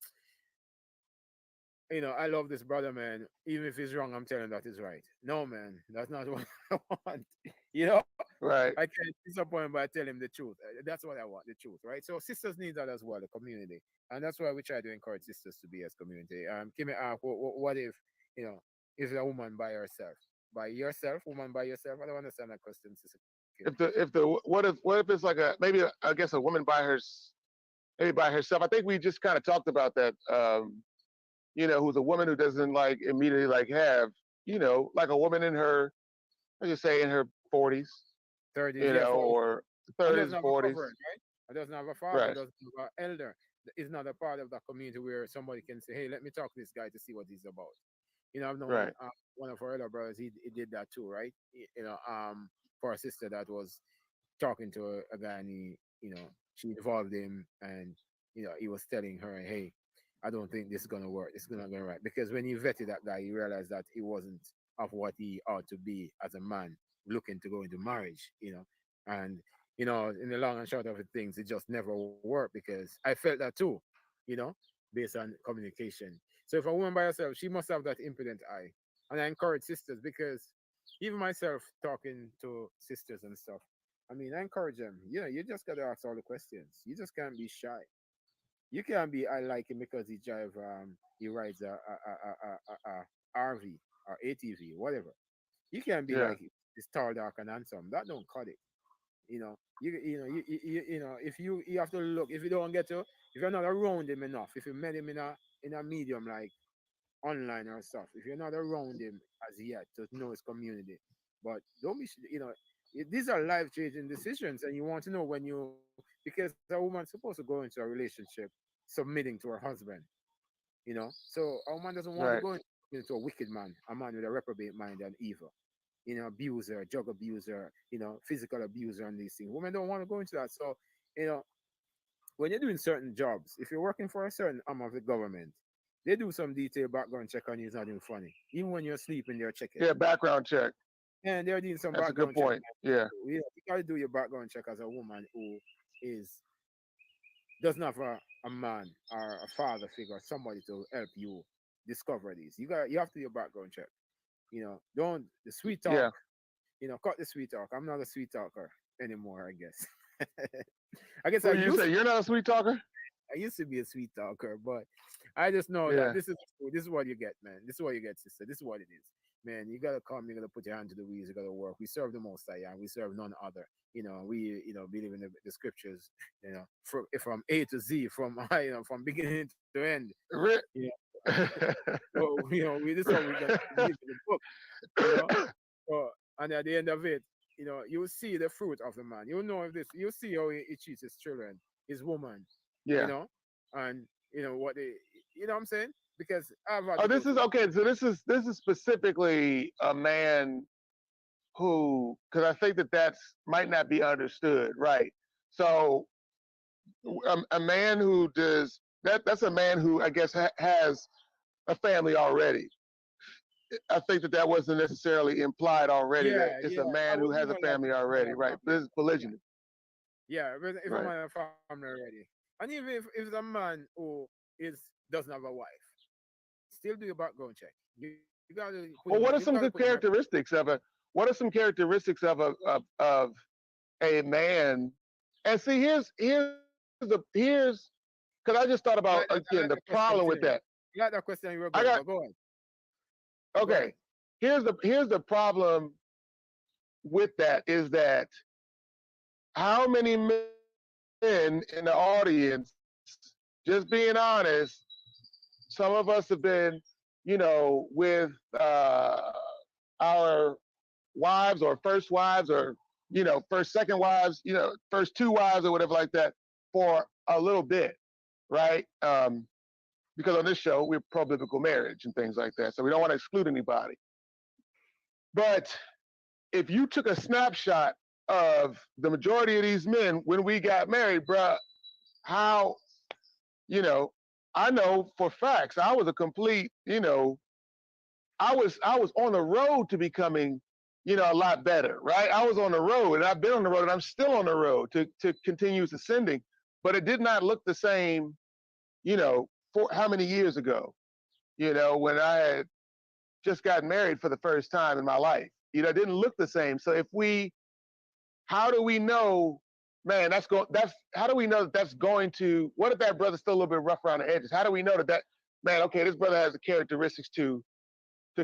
I love this brother, man. Even if he's wrong, I'm telling him that he's right. No, man, that's not what I want. You know, I Right. can't disappoint him by telling him the truth. That's what I want, the truth, right? So sisters need that as well, the community, and that's why we try to encourage sisters to be as community. Kimmy, what if you know, if a woman by yourself, woman by yourself? I don't understand that question, Sister Kimmy. If the what if it's like a maybe I guess a woman by her maybe by herself. I think we just kind of talked about that. Who's a woman who doesn't like immediately like have like a woman in her, let's just say in her 40s, 30s, yeah, for or and doesn't 30s, have a 40s. covering, right? And doesn't have a father, Right. doesn't have an elder. Is not a part of that community where somebody can say, "Hey, let me talk to this guy to see what he's about." I've known Right. one of our elder brothers. He did that too, right? For a sister that was talking to a guy, and she involved him, and he was telling her, "Hey, I don't think this is gonna work. This is not gonna work." Because when he vetted that guy, he realized that he wasn't of what he ought to be as a man looking to go into marriage. And in the long and short of it, things, it just never worked because I felt that too. You know, based on communication. So if a woman by herself, she must have that impudent eye. And I encourage sisters because even myself talking to sisters and stuff, I mean, I encourage them. You just gotta ask all the questions. You just can't be shy. You can't be I like him because he rides a RV or ATV, whatever. You can't be Yeah. like he's tall, dark, and handsome. That don't cut it. If you have to look. If you don't get to, if you're not around him enough, if you met him in a medium like online or stuff, if you're not around him as yet to know his community, but don't be, these are life changing decisions, and you want to know when because a woman's supposed to go into a relationship submitting to her husband, so a woman doesn't want to Right. go into a wicked man, a man with a reprobate mind and evil, abuser, drug abuser, physical abuser, and these things. Women don't want to go into that. So, you know, when you're doing certain jobs, if you're working for a certain arm of the government, they do some detailed background check on you. It's not even funny. Even when you're sleeping, they're checking. Yeah. Background check. And they're doing some That's a good background check. point. Yeah. You got to do your background check as a woman who is doesn't have a man or a father figure, somebody to help you discover these. You have to do your background check. Don't the sweet talk. Yeah. Cut the sweet talk. I'm not a sweet talker anymore, I guess. I guess Who you say you're not a sweet talker? I used to be a sweet talker, but I just know that Yeah. this is what you get, man. This is what you get, sister. This is what it is. Man, you gotta come, you gotta put your hand to the wheels, you gotta work. We serve the most high, and we serve none other. We believe in the scriptures, from A to Z, from from beginning to end. Ri- You so this is what we got to believe in the book, you know. So, and at the end of it, you will see the fruit of the man. You'll know if this. You'll see how he treats his children, his woman, you yeah. know, and what they, what I'm saying, because I've had Oh, to go this is through. okay. So this is specifically a man who, because I think that's might not be understood, right? So a man who does that. That's a man who I guess has a family already. I think that wasn't necessarily implied already. That Yeah, it's yeah. a I man who would has a even like family if a man already, has right? family This is already. Yeah, polygyny, yeah. If a right? man has family already, and even if it's a man who doesn't have a wife, still do your background check. You gotta put him. You Well, gotta what are put him some at. good characteristics of a? What are some characteristics of a man? And see, here's because I just thought I about like that. I again like the that question problem too. with that. I like that question you were I going, got but go on. Go okay. ahead. Here's the problem with that is that how many men in the audience, just being honest, some of us have been, with our wives or first wives or first second wives, first two wives or whatever like that for a little bit, right? Because on this show we're pro biblical marriage and things like that, so we don't want to exclude anybody. But if you took a snapshot of the majority of these men when we got married, bruh, how you know, I know for facts I was a complete, I was on the road to becoming, a lot better, right? I was on the road and I've been on the road and I'm still on the road to continuous ascending, but it did not look the same, for how many years ago? when I had just got married for the first time in my life. It didn't look the same. So how do we know, man, how do we know that that's going to, what if that brother's still a little bit rough around the edges? How do we know that, man, okay, this brother has the characteristics to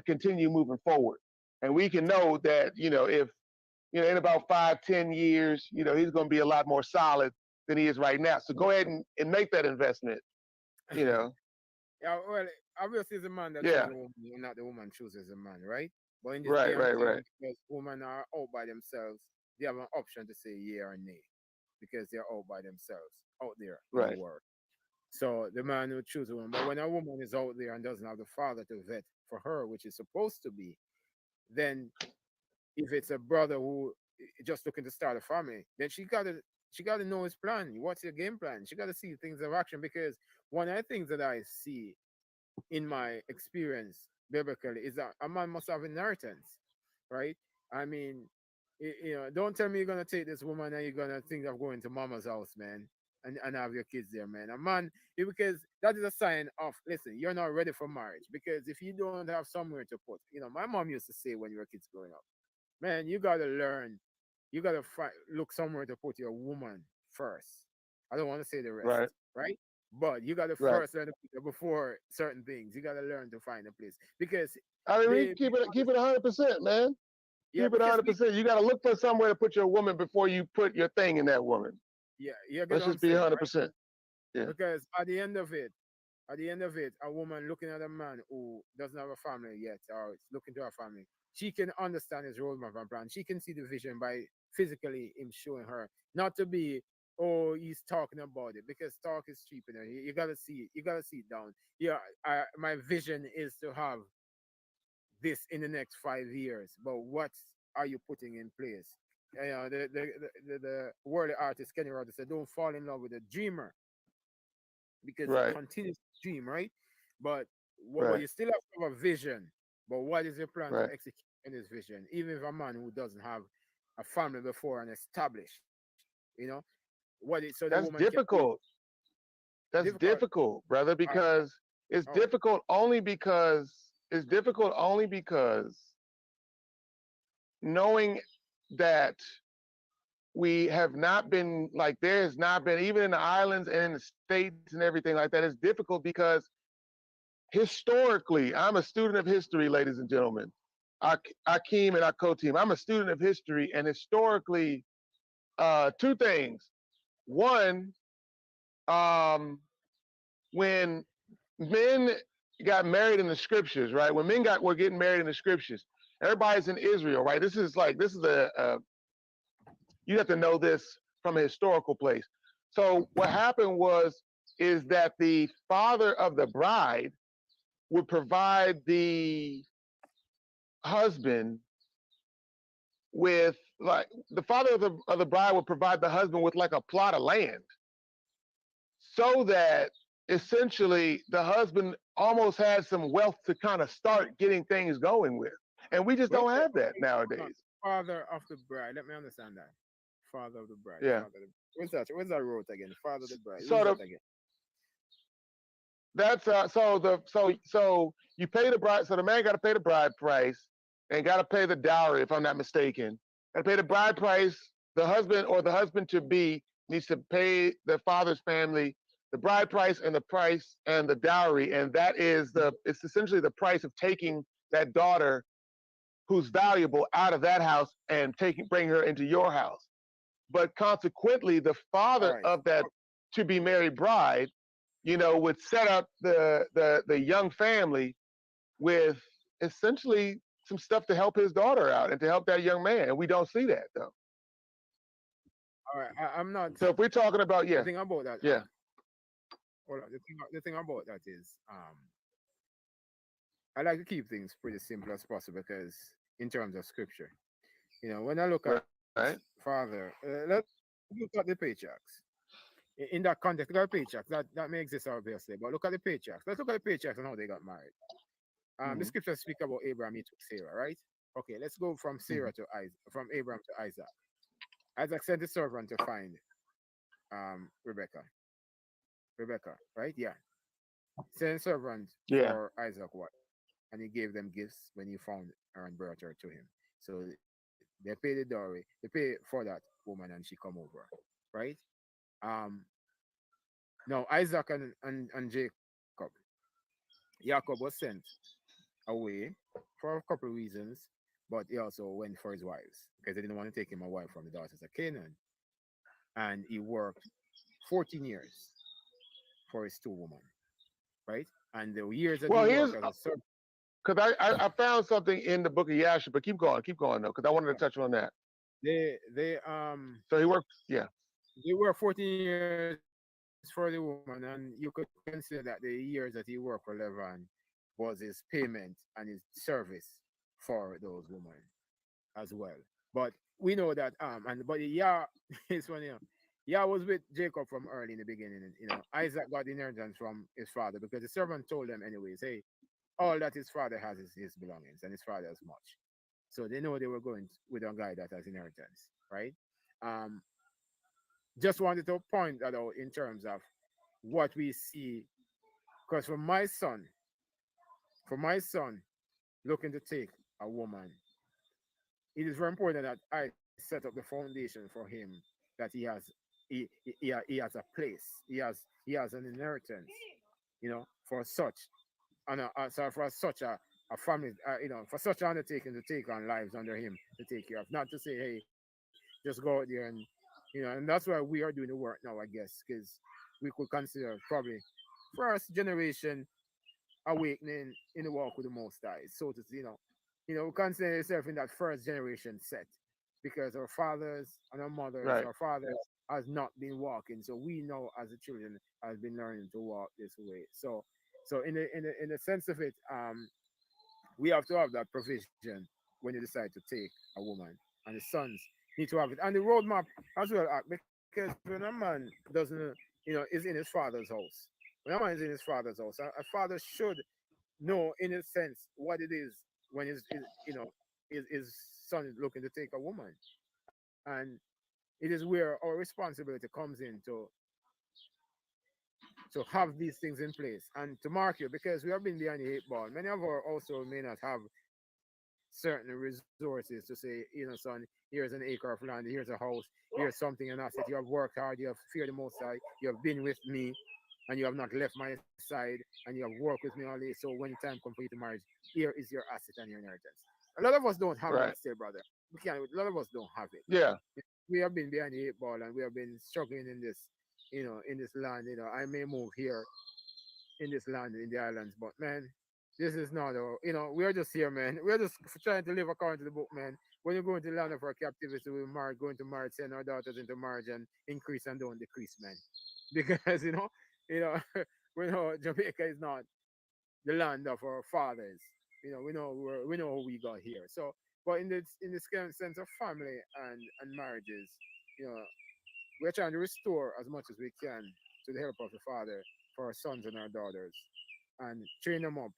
continue moving forward. And we can know that, if, in about 5, 10 years, he's going to be a lot more solid than he is right now. So go ahead and make that investment, you know? Yeah, well, obviously it's the man that chooses Yeah. a woman, and not the woman chooses a man, right? But in this day Right, and right, time, right, because women are out by themselves, they have an option to say yeah or nay because they're out by themselves out there in the right, world. So the man will choose a woman. But when a woman is out there and doesn't have the father to vet for her, which is supposed to be, then if it's a brother who just looking to start a family, then she gotta know his plan. What's your game plan? She gotta see things of action because one of the things that I see in my experience biblically is that a man must have inheritance, right? I mean, don't tell me you're gonna take this woman and you're gonna think of going to mama's house, man, and have your kids there, man. A man, because that is a sign of listen, you're not ready for marriage. Because if you don't have somewhere to put, my mom used to say when we were kids growing up, man, you gotta learn, you gotta look somewhere to put your woman first. I don't want to say the rest, right, right? But you gotta right. first learn to put her before certain things. You gotta learn to find a place because I mean, we they, keep it 100%, man. yeah, Keep it because 100%. You got to look for somewhere to put your woman before you put your thing in that woman. yeah, you get Let's what I'm just be saying, right? 100%. Yeah. Because at the end of it, a woman looking at a man who doesn't have a family yet or is looking to a family, she can understand his roadmap and plan. She can see the vision by physically him showing her, not to be, oh, he's talking about it because talk is cheap. You gotta see it. You gotta see it down. Yeah, my vision is to have this in the next 5 years, but what are you putting in place? The worldly artist Kenny Rogers said, "Don't fall in love with a dreamer because he Right, continues to dream, right? But right, you still have to have a vision. But what is your plan to right. execute in this vision? Even if a man who doesn't have a family before and established, what is so the That's woman can be difficult. That's difficult. difficult, brother, Uh, because oh, it's difficult only because knowing that we have not been like there has not been even in the islands and in the states and everything like that. It's difficult because historically, I'm a student of history, ladies and gentlemen. Akeem and our co-team. I'm a student of history, and historically, two things. One, um, when men got married in the scriptures, right? When were getting married in the scriptures, everybody's in Israel, right? This is a you have to know this from a historical place. So what happened is that the father of the bride would provide the husband with like the father of the bride would provide the husband with like a plot of land so that essentially the husband almost had some wealth to kind of start getting things going with. And we just wait, don't wait, have that wait, hold on. nowadays. Father of the bride. Let me understand that. Father of the bride. Yeah. Father. Where's that? Where's that road again? Father of the bride. Who's So that again? that's so you pay the bride. So the man got to pay the bride price and got to pay the dowry, if I'm not mistaken. Got to pay the bride price. The husband or the husband to be needs to pay the father's family the bride price and the dowry, and it's essentially the price of taking that daughter who's valuable out of that house and bring her into your house. But consequently, the All father right. of that to be married bride would set up the young family with essentially some stuff to help his daughter out and to help that young man. And we don't see that though. All right. I'm not. So if we're talking about The thing about that. yeah, Hold on. The thing about that is, I like to keep things pretty simple as possible because in terms of scripture, when I look at right, Father, let's look at the patriarchs. In that context, look at the patriarchs. That may exist obviously, but look at the patriarchs. Let's look at the patriarchs and how they got married. The mm-hmm, scriptures speak about Abraham, he took Sarah, right? Okay, let's go from mm-hmm, Sarah to Isaac, from Abraham to Isaac. Isaac sent his servant to find Rebecca. Rebecca, right? Yeah. sent servants Yeah. for Isaac wife, and he gave them gifts when he found her and brought her to him. So they pay the dowry, they pay for that woman, and she come over, right? Um, Now Isaac and Jacob, Jacob was sent away for a couple of reasons, but he also went for his wives because they didn't want to take him a wife from the daughters of Canaan, and he worked 14 years for his two women, right? And the years that he Well, worked here's as a servant, because I found something in the book of Yasha, but keep going though, because I wanted to touch on that. they So he worked. Yeah. they worked 14 years for the woman, and you could consider that the years that he worked for Levan was his payment and his service for those women as well. But we know that Yeah it's funny. Yeah was with Jacob from early in the beginning. And, Isaac got the inheritance from his father because the servant told them anyways, hey, all that his father has is his belongings, and his father has much. So they know they were going with a guy that has inheritance, right? Um, just wanted to point that out in terms of what we see, because for my son looking to take a woman, it is very important that I set up the foundation for him that he has a place, he has an inheritance, for such so for such a family, for such an undertaking to take on lives under him to take care of. Not to say, hey, just go out there and that's why we are doing the work now, I guess, because we could consider probably first generation awakening in the walk with the Most High. So to we consider ourselves in that first generation set because our fathers and our mothers, Right. our fathers has not been walking. So we know as the children has been learning to walk this way. So in the sense of it, we have to have that provision when you decide to take a woman, and the sons need to have it, and the roadmap as well, because when a man doesn't, is in his father's house. When a man is in his father's house, a father should know in a sense what it is when his son is looking to take a woman, and it is where our responsibility comes in to have these things in place and to mark you, because we have been behind the eight ball. Many of our also may not have certain resources to say, son, here's an acre of land, here's a house, here's something, an asset. You have worked hard, you have feared the Most High, you have been with me, and you have not left my side, and you have worked with me all day. So when the time comes for you to marry, here is your asset and your inheritance. A lot of us don't have that Right. still, brother. We can't. A lot of us don't have it. Yeah. We have been behind the eight ball, and we have been struggling in this, in this land. I may move here in this land in the islands. But man, this is not we're just here, man. We're just trying to live according to the book, man. When you go into the land of our captivity, we marry, going to marriage, send our daughters into marriage and increase and don't decrease, man. Because you know, we know Jamaica is not the land of our fathers. We know who we got here. So, but in this kind of sense of family and marriages, you know, we're trying to restore as much as we can to the help of the Father for our sons and our daughters, and train them up,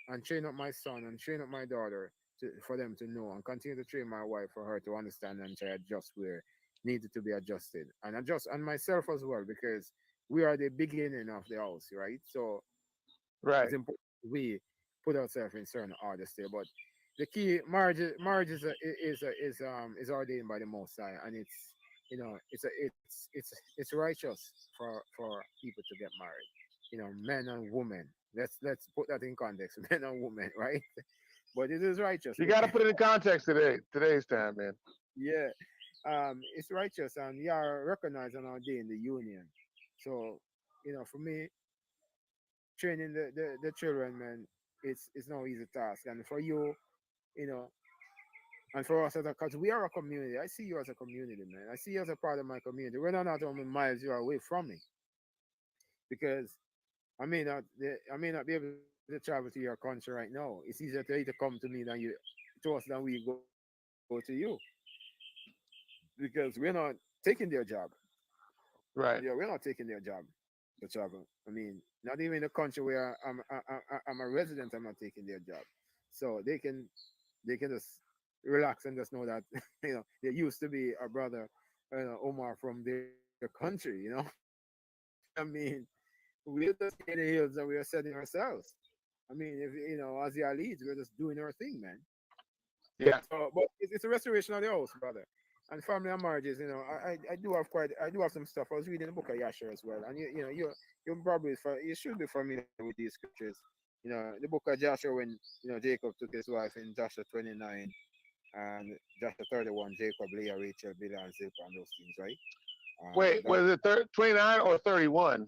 and train up my son and train up my daughter for them to know, and continue to train my wife for her to understand and to adjust where needed to be adjusted, and adjust and myself as well, because we are the beginning of the house, right? So it's Right. important we put ourselves in certain order still. But the key marriage is ordained by the Most High, and it's righteous for people to get married. Men and women. Let's put that in context, men and women, right? But it is righteous You got to because put it in context today's time, man. yeah, it's righteous, and we are recognized and ordained the union. So for me, training the children, man, it's no easy task. And for you, you know, and for us because we are a community. I see you as a community, man. I see you as a part of my community. We're not only miles you are away from me, because I may not be able to travel to your country right now. It's easier for you to come to me to us than we go to you, because we're not taking their job. Yeah, we're Right. not taking their job to travel. Not even in the country where I'm a resident, I'm not taking their job. So they can just relax and just know that there used to be a brother, Omar from their country. You know what I mean? we'll just stay in the hills and we're setting ourselves. I mean, if as the leads, we're just doing our thing, man. Yeah. So, but it's a restoration of the house, brother. And family and marriages, I do have I do have some stuff. I was reading the book of Yasher as well, and you probably you should be familiar with these scriptures. The book of Joshua when Jacob took his wife in Joshua 29 and Joshua 31, Jacob, Leah, Rachel, Bilhah, and Zilpah, and those things, right? Wait, That was it 29 or 31?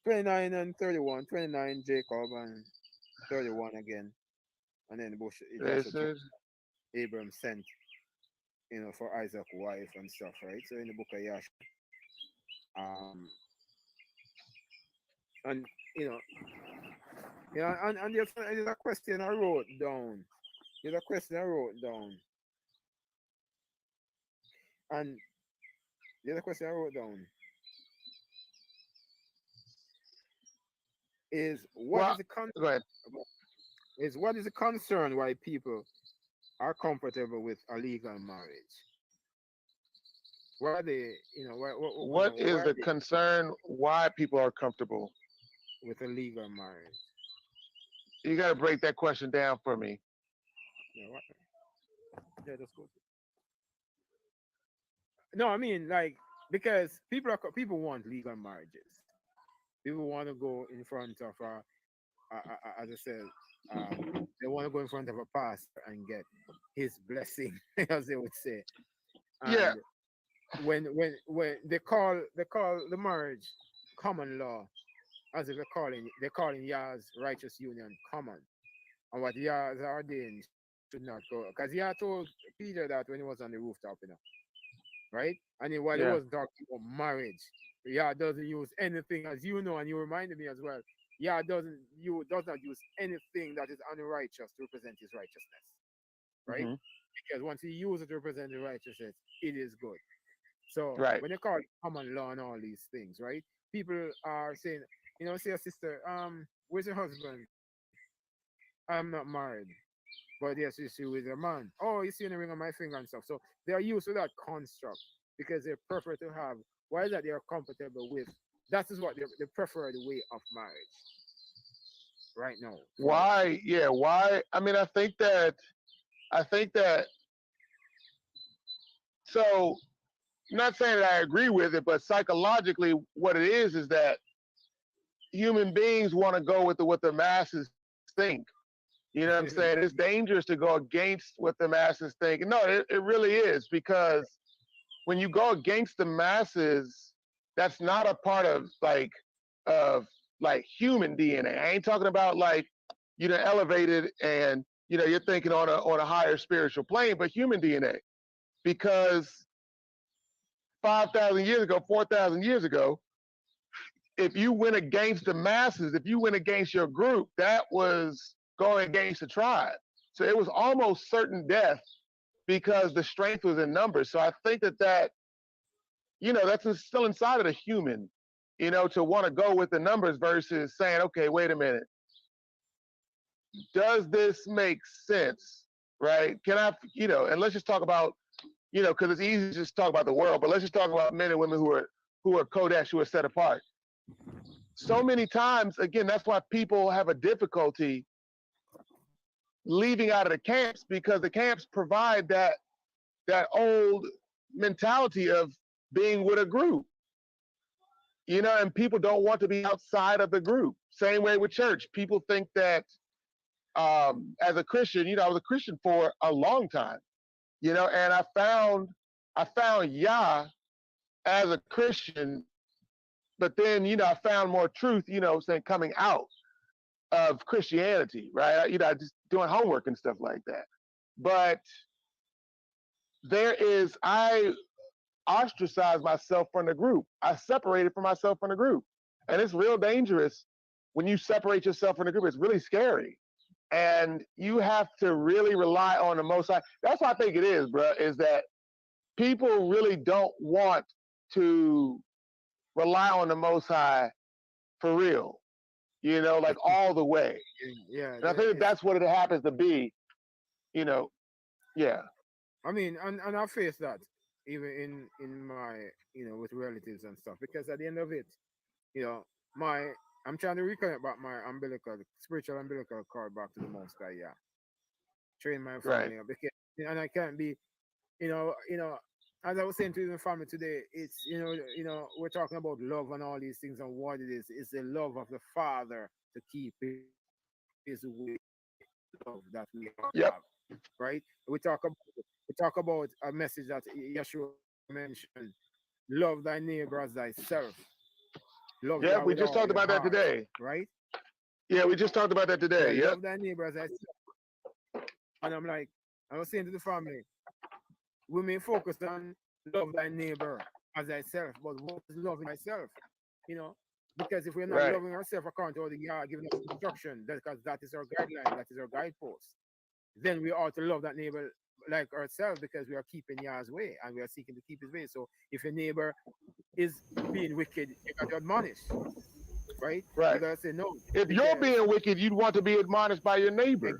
29 and 31, 29 Jacob and 31 again, and then Joshua This is Abram sent for Isaac wife and stuff, right? So in the book of Yash, and you know, and there's a question I wrote down. There's a question I wrote down, and the other question I wrote down is well. Go ahead. what is the concern why people are comfortable with a legal marriage? Why are they, What why is are the they concern? Why people are comfortable? with a legal marriage? You got to break that question down for me. Yeah, yeah, just go. No, I mean like because people want legal marriages. People want to go in front of as I said, they want to go in front of a pastor and get his blessing, as they would say. Yeah. And when they call the marriage common law, as if they're calling Yah's righteous union common. And what Yah's ordained should not go, because Yah told Peter that when he was on the rooftop, right? And while he Yeah. wasn't talking about marriage, Yah doesn't use anything, as you know, and you reminded me as well. Yah does not use anything that is unrighteous to represent his righteousness, right? Hmm. Because once he uses it to represent his righteousness, it is good. So Right. when they call it common law and all these things, right? People are saying, say a sister, where's your husband? I'm not married. But yes, you see with a man. Oh, you see the ring on my finger and stuff. So they are used to that construct because they prefer to have why is that they are comfortable with that is what they prefer the way of marriage right now for Why? Yeah. Why? I mean, I think that, so I'm not saying that I agree with it, but psychologically, what it is that human beings want to go with what the masses think. You know what I'm saying? It's dangerous to go against what the masses think. No, it really is, because when you go against the masses, that's not a part of like human DNA. I ain't talking about like elevated and you're thinking on a higher spiritual plane, but human DNA. Because 5,000 years ago, 4,000 years ago, if you went against the masses, if you went against your group, that was going against the tribe. So it was almost certain death because the strength was in numbers. So I think that's still inside of the human, to want to go with the numbers versus saying, okay, wait a minute, does this make sense? Right? Can I, and let's just talk about, because it's easy to just talk about the world, but let's just talk about men and women who are Kodesh, who are set apart. So many times, again, that's why people have a difficulty leaving out of the camps, because the camps provide that old mentality of being with a group, and people don't want to be outside of the group. Same way with church. People think that as a Christian, I was a Christian for a long time, and I found Yah as a Christian, but then, I found more truth, saying coming out of Christianity, right? Just doing homework and stuff like that. But I ostracized myself from the group. I separated from myself from the group. And it's real dangerous when you separate yourself from the group. It's really scary. And you have to really rely on the Most High. That's what I think it is, bro, is that people really don't want to rely on the Most High for real, like all the way. yeah And I think it's that's what it happens to be, you know. Yeah. I mean and I face that even in my with relatives and stuff because at the end of it you know my I'm trying to reconnect back my spiritual umbilical cord back to the Most High. Yeah, train my Right. family up because, and I can't be, as I was saying to the family today, it's we're talking about love and all these things, and what it is. It's the love of the Father to keep His way, love that we all have, Yep. right? We talk about a message that Yeshua mentioned: love thy neighbor as thyself. Love Yah with Yep. We all just your talked about heart, that today. right? Yeah, we just talked about that Yeah, today. Yep. love thy neighbor as thyself. And I'm like, I was saying to the family, we may focus on love thy neighbor as thyself, but what is loving thyself? You know, because if we're not Right. loving ourselves according to what the Yah giving us instruction, because that is our guideline, that is our guidepost, then we ought to love that neighbor like ourselves because we are keeping Yah's way and we are seeking to keep his way. So if your neighbor is being wicked, you got to admonish, right? You Right. got to say no If you're because being wicked, you'd want to be admonished by your neighbor.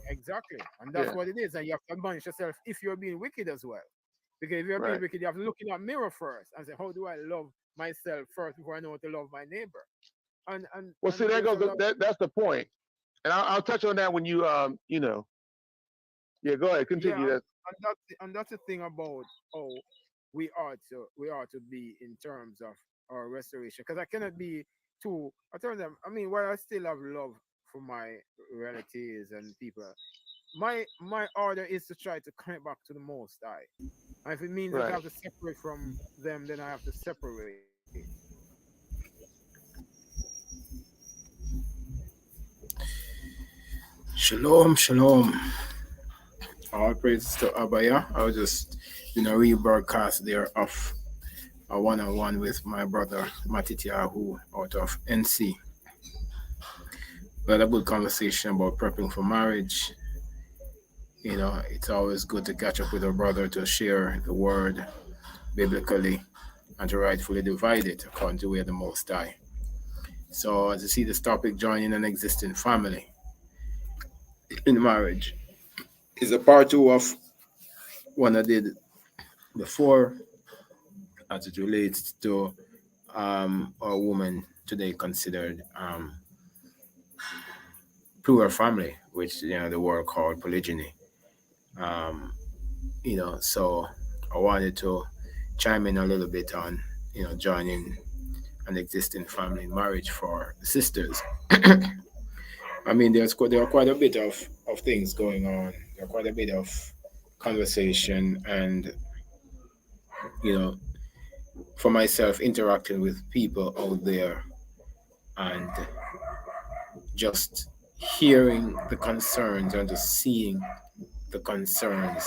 exactly, and that's Yeah. what it is. And you have to admonish yourself if you're being wicked as well. Because if you're being Right. wicked, you have to look in that mirror first and say, how do I love myself first before I know how to love my neighbor? And Well, see, and there there's goes a lot, that's the point. And I'll touch on that when you yeah. Go ahead. yeah, Continue. That. and that's the thing about how we ought to be in terms of our restoration. Because I cannot be too. I tell them, I mean, while I still have love for my relatives and people, my order is to try to connect back to the Most High. And if it means that I Right. have to separate from them, then I have to separate. Shalom, shalom. All praise to Abaya. I was just doing a rebroadcast there of a one-on-one with my brother Matitiahu out of NC. We had a good conversation about prepping for marriage. It's always good to catch up with a brother to share the word biblically and to rightfully divide it according to where the Most High. So, as you see, this topic, joining an existing family in marriage, is a part two of one I did before as it relates to a woman today considered plural family, which the world called polygyny. Um, so I wanted to chime in a little bit on joining an existing family marriage for sisters. I mean, there are quite a bit of things going on. There are quite a bit of conversation, and you know, for myself, interacting with people out there and just hearing the concerns and just seeing the concerns,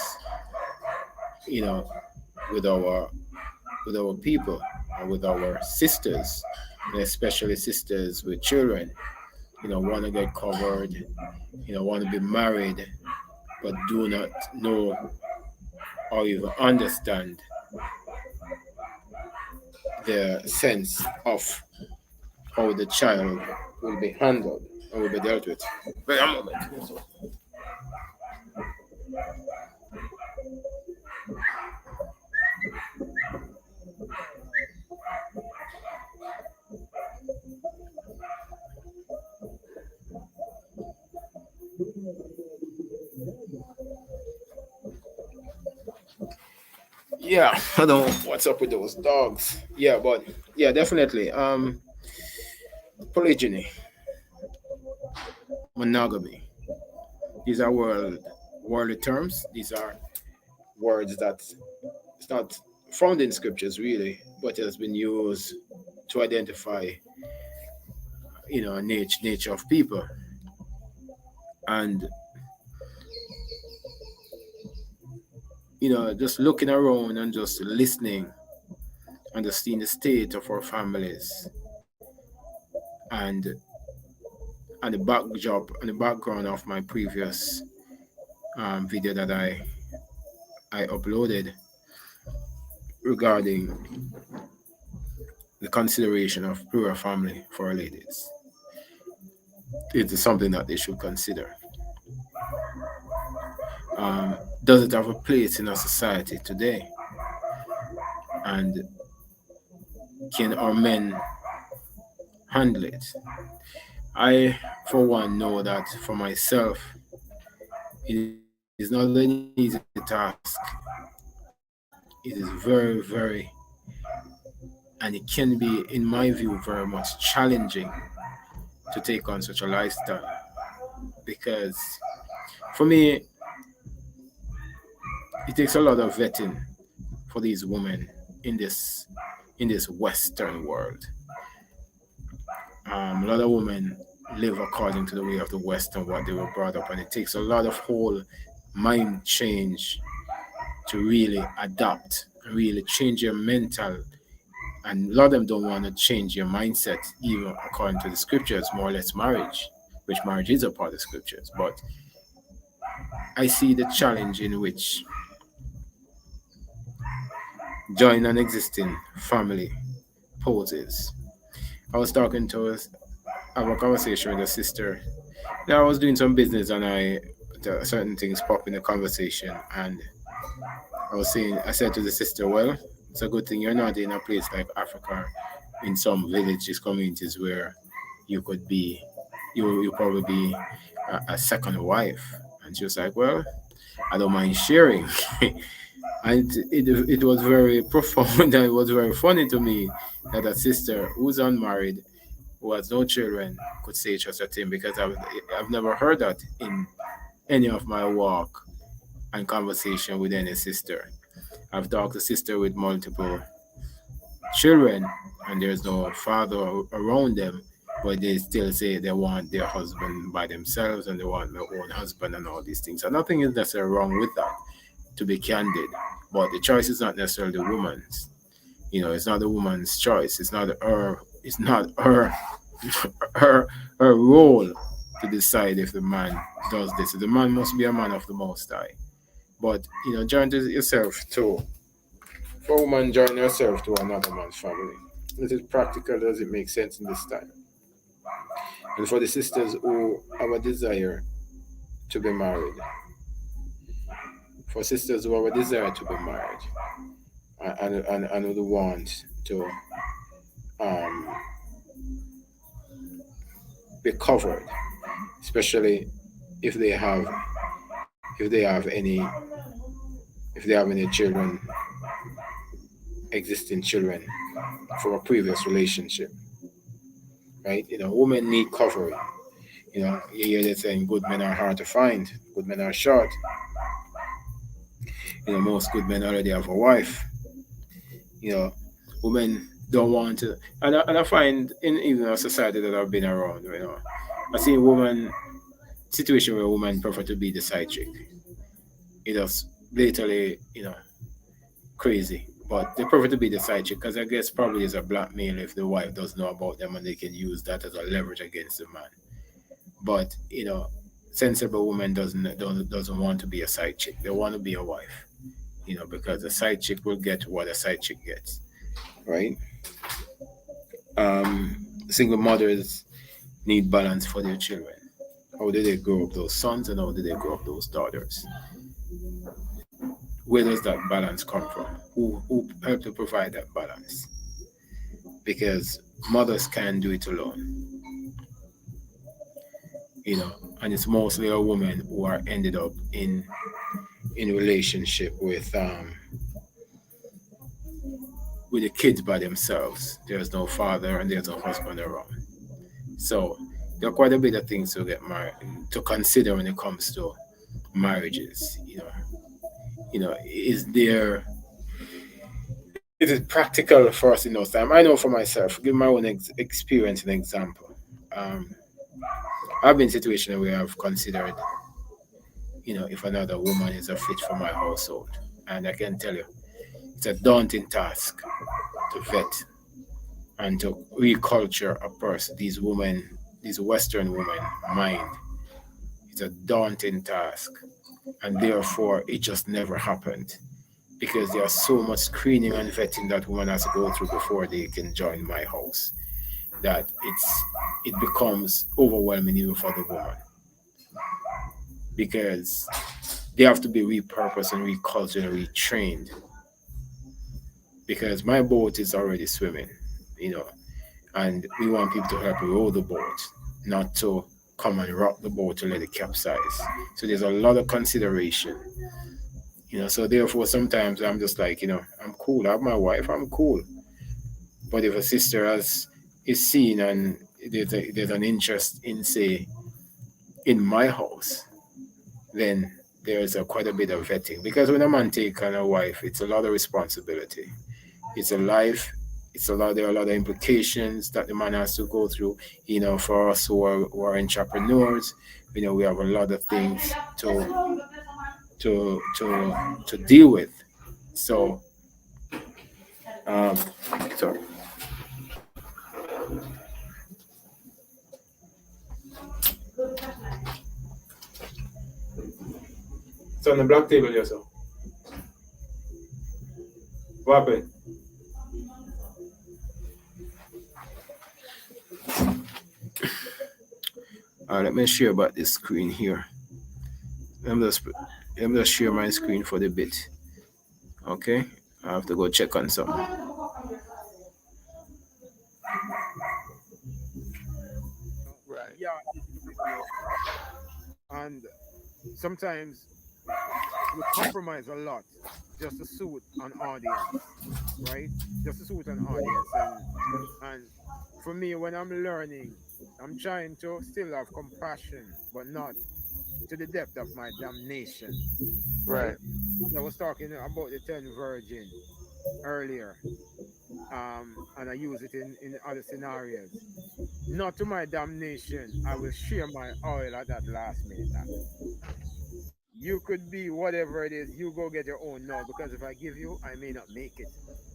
you know, with our people and with our sisters, and especially sisters with children, want to get covered, want to be married, but do not know or even understand the sense of how the child will be handled or will be dealt with. Wait a moment. Yeah, I don't know what's up with those dogs. Yeah, but yeah, definitely. Polygyny, monogamy. These are worldly terms. These are words that it's not found in scriptures really, but it has been used to identify, nature of people. And just looking around and just listening and just seeing the state of our families and and the background of my previous video that I uploaded regarding the consideration of plural family for ladies. It is something that they should consider. Does it have a place in our society today? And can our men handle it. I, for one, know that for myself, it is not an easy task. It is very, and it can be, in my view, very much challenging to take on such a lifestyle because for me, it takes a lot of vetting for these women in this Western world. A lot of women live according to the way of the West and what they were brought up, and it takes a lot of whole mind change to really adapt and really change your mental. And a lot of them don't want to change your mindset, even according to the scriptures, more or less marriage, which marriage is a part of the scriptures. But I see the challenge in which join an existing family poses. I was talking to us, I have a conversation with a sister. Now I was doing some business and certain things pop in the conversation, and I said to the sister, well, it's a good thing you're not in a place like Africa, in some villages, communities where you could be, you probably be a second wife. And she was like, well, I don't mind sharing. And it was very profound and it was very funny to me that a sister who's unmarried, who has no children, could say such a thing because I've never heard that in any of my walk and conversation with any sister. I've talked to sister with multiple children and there's no father around them, but they still say they want their husband by themselves and they want their own husband and all these things. And nothing is necessarily wrong with that, to be candid. But the choice is not necessarily the woman's. It's not the woman's choice. It's not her. It's not her. Her role to decide if the man does this. The man must be a man of the Most High. But join yourself to for a woman join herself to another man's family. Is it practical? Does it make sense in this time? And for the sisters who have a desire to be married, for sisters who have a desire to be married, and who want to um, be covered, especially if they have if they have any if they have any children, existing children from a previous relationship, right? Women need covering. You hear they saying good men are hard to find, good men are short. Most good men already have a wife. You know, Women don't want to, and I find in even a society that I've been around, I see women situation where women prefer to be the side chick. It is literally, crazy. But they prefer to be the side chick because I guess probably is a blackmail if the wife doesn't know about them and they can use that as a leverage against the man. But sensible woman doesn't want to be a side chick. They want to be a wife. Because a side chick will get what a side chick gets, right? Single mothers need balance for their children. How do they grow up those sons and how do they grow up those daughters? Where does that balance come from? Who help to provide that balance? Because mothers can't do it alone, and it's mostly a women who are ended up in relationship with the kids by themselves. There's no father and there's no husband around. So there are quite a bit of things to get married to consider when it comes to marriages. Is it practical for us in those time? I know for myself, give my own experience an example. I've been in situations where I've considered, if another woman is a fit for my household. And I can tell you, it's a daunting task to vet and to reculture a person, these Western women mind. It's a daunting task. And therefore, it just never happened because there's so much screening and vetting that woman has to go through before they can join my house that it becomes overwhelming even for the woman because they have to be repurposed and recultured and retrained because my boat is already swimming, and we want people to help row the boat, not to come and rock the boat to let it capsize. So there's a lot of consideration, So therefore, sometimes I'm just like, I'm cool. I have my wife. I'm cool. But if a sister is seen and there's an interest in, say, in my house, then there's quite a bit of vetting, because when a man take on a wife, it's a lot of responsibility. It's a life. There are a lot of implications that the man has to go through. For us who are entrepreneurs, we have a lot of things to deal with. So, um, sorry. It's on the black table, yourself. What happened? Let me share about this screen here. Let me just let me just share my screen for the bit. Okay, I have to go check on something. Right. Yeah, and sometimes we compromise a lot just to suit an audience, right? Just to suit an audience, and for me, when I'm learning, I'm trying to still have compassion, but not to the depth of my damnation, right? Right. I was talking about the 10 virgin earlier, and I use it in other scenarios. Not to my damnation, I will share my oil at that last minute. You could be whatever it is. You go get your own now, because if I give you, I may not make it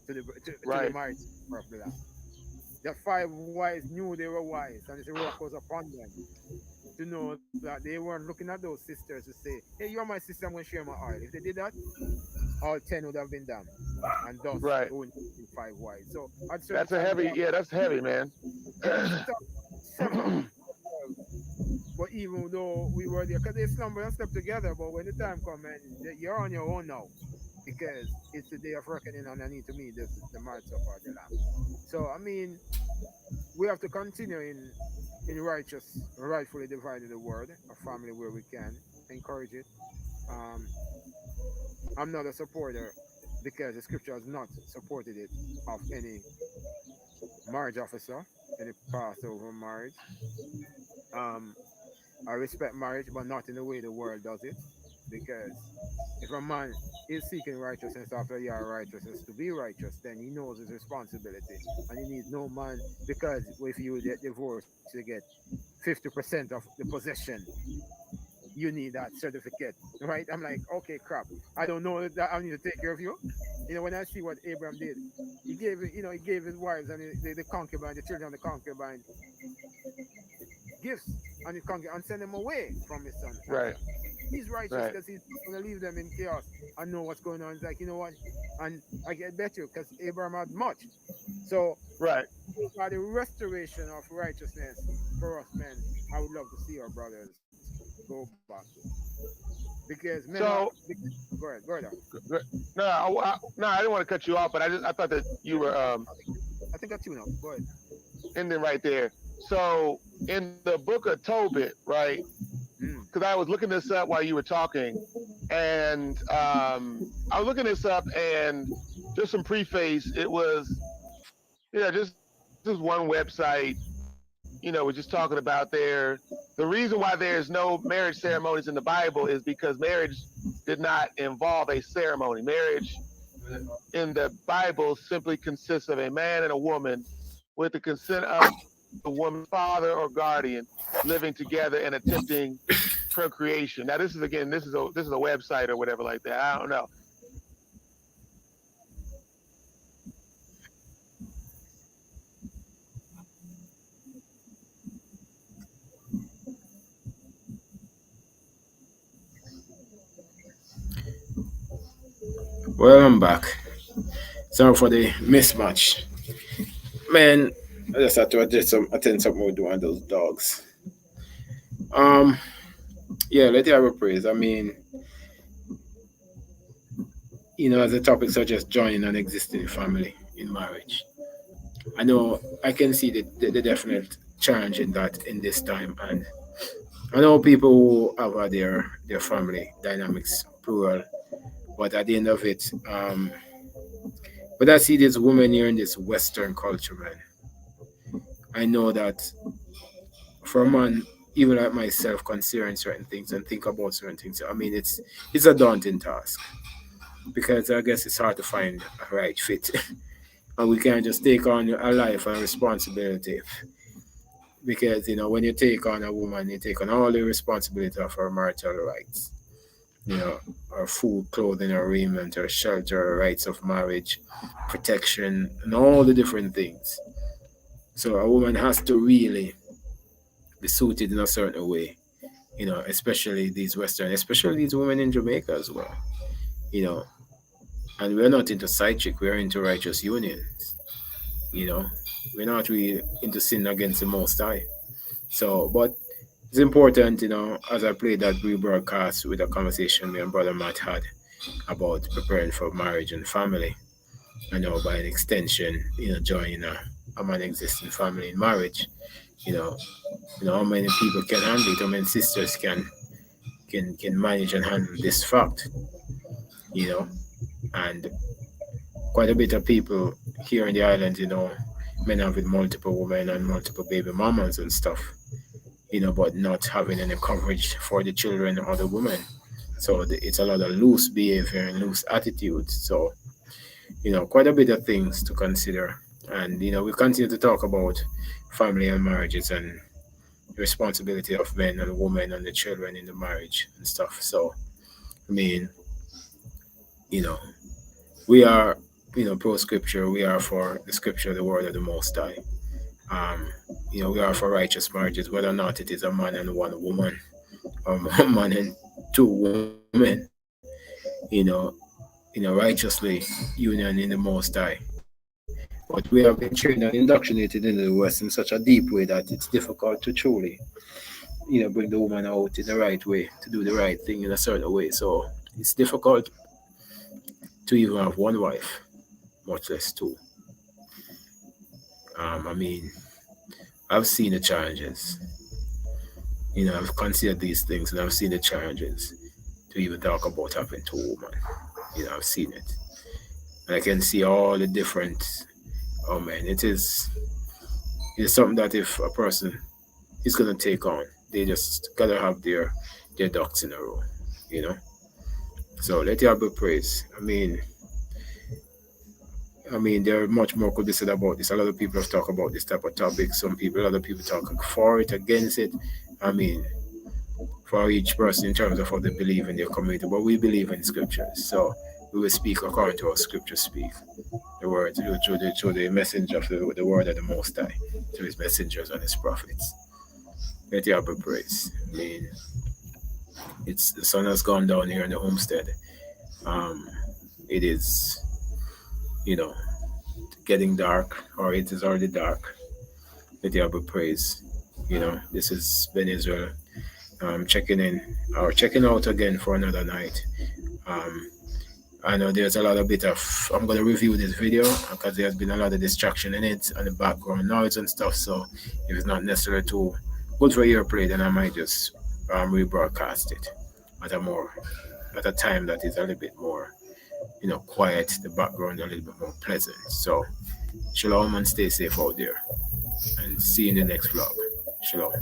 to the Right. marriage supper of the Lamb. The 5 wise knew they were wise, and the rock was upon them to know that they weren't looking at those sisters to say, "Hey, you're my sister. I'm going to share my oil." If they did that, all 10 would have been damned, and thus Right. it wouldn't be 5 wise. So at certain That's a times we heavy. have, Yeah, that's heavy, man. yeah, sometimes 7, 12. But even though we were there, because they slumber and slept together, but when the time comes, and you're on your own now, because it's the day of reckoning, and I need to meet the marriage supper of the Lamb. So I mean, we have to continue in righteous, rightfully dividing the word, a family where we can encourage it. Um, I'm not a supporter, because the scripture has not supported it, of any marriage officer, any Passover marriage. Um, I respect marriage, but not in the way the world does it. Because if a man is seeking righteousness after he has righteousness to be righteous, then he knows his responsibility. And he needs no man, because if you get divorced, you get 50% of the possession. You need that certificate, right? I'm like, okay, crap. I don't know that I need to take care of you. When I see what Abraham did, he gave his wives and the concubine, the children of the concubine, gifts, and and send them away from his son Right. Isaac. He's righteous Right. because he's going to leave them in chaos and know what's going on. He's like, you know what? And I get bet you, because Abraham had much. So Right. by the restoration of righteousness for us men, I would love to see our brothers go back to. Because men are, So go ahead, go ahead. no, no, I didn't want to cut you off, but I thought that Yeah, you were I think I tune up. Go ahead. ending right there. So in the book of Tobit, right? Mm, Because I was looking this up while you were talking, and I was looking this up, and just some preface. It was just this one website. Was just talking about the reason why there's no marriage ceremonies in the Bible is because marriage did not involve a ceremony. Marriage in the Bible simply consists of a man and a woman with the consent of the woman's father or guardian living together and attempting procreation. Now this is a website or whatever like that. I don't know. Well, I'm back. Sorry for the mismatch. Man, I just had to attend something with one of those dogs. Um, yeah, let you have a praise. I mean, as a topic such as joining an existing family in marriage. I know I can see the definite challenge in that in this time, and I know people who have their family dynamics plural, but at the end of it, but I see this woman here in this Western culture, man. I know that for a man, even like myself, considering certain things and think about certain things, I mean, it's a daunting task because I guess it's hard to find a right fit, and we can't just take on a life and responsibility because when you take on a woman, you take on all the responsibility of her marital rights, her food, clothing, her raiment, her shelter, her rights of marriage, protection, and all the different things. So a woman has to really be suited in a certain way, especially these Western, especially these women in Jamaica as well, you know. And we're not into side chick, we're into righteous unions, you know. We're not really into sin against the Most High. So, but it's important, as I played that rebroadcast with a conversation me and brother Matt had about preparing for marriage and family, by an extension, joining a man existing family in marriage, you know, how many people can handle it, how many sisters can manage and handle this fact, you know, and quite a bit of people here in the islands, men have with multiple women and multiple baby mamas and stuff, but not having any coverage for the children or the women. So it's a lot of loose behavior and loose attitudes. So, quite a bit of things to consider. And, we continue to talk about family and marriages and responsibility of men and women and the children in the marriage and stuff. So, I mean, you know, we are, pro scripture. We are for the scripture, the word of the Most High. Um, we are for righteous marriages, whether or not it is a man and one woman, or a man and two women. Righteously union in the Most High. But we have been trained and indoctrinated in the West in such a deep way that it's difficult to truly, bring the woman out in the right way to do the right thing in a certain way. So it's difficult to even have one wife, much less two. I mean, I've seen the challenges. I've considered these things and I've seen the challenges to even talk about having two women. I've seen it. And I can see all the different, oh man, it's something that if a person is gonna take on, they just gotta have their ducks in a row, you know. So let your be praise. I mean, there much more could be said about this. A lot of people have talked about this type of topic. Some people, other people talking for it, against it. I mean, for each person in terms of how they believe in their community, but we believe in scriptures. So we will speak according to what scriptures speak. The word through the message of the word of the Most High, through his messengers and his prophets. Let your be praise. I mean, it's the sun has gone down here in the homestead. Um, it is, you know, getting dark, or it is already dark. Let your be praise. This is Ben Israel checking in or checking out again for another night. Um, I know there's a lot of bit of. I'm gonna review this video because there's been a lot of distraction in it and the background noise and stuff. So if it's not necessarily too good for your play, then I might just rebroadcast it at a time that is a little bit more, quiet. The background a little bit more pleasant. So shalom and stay safe out there. And see you in the next vlog. Shalom.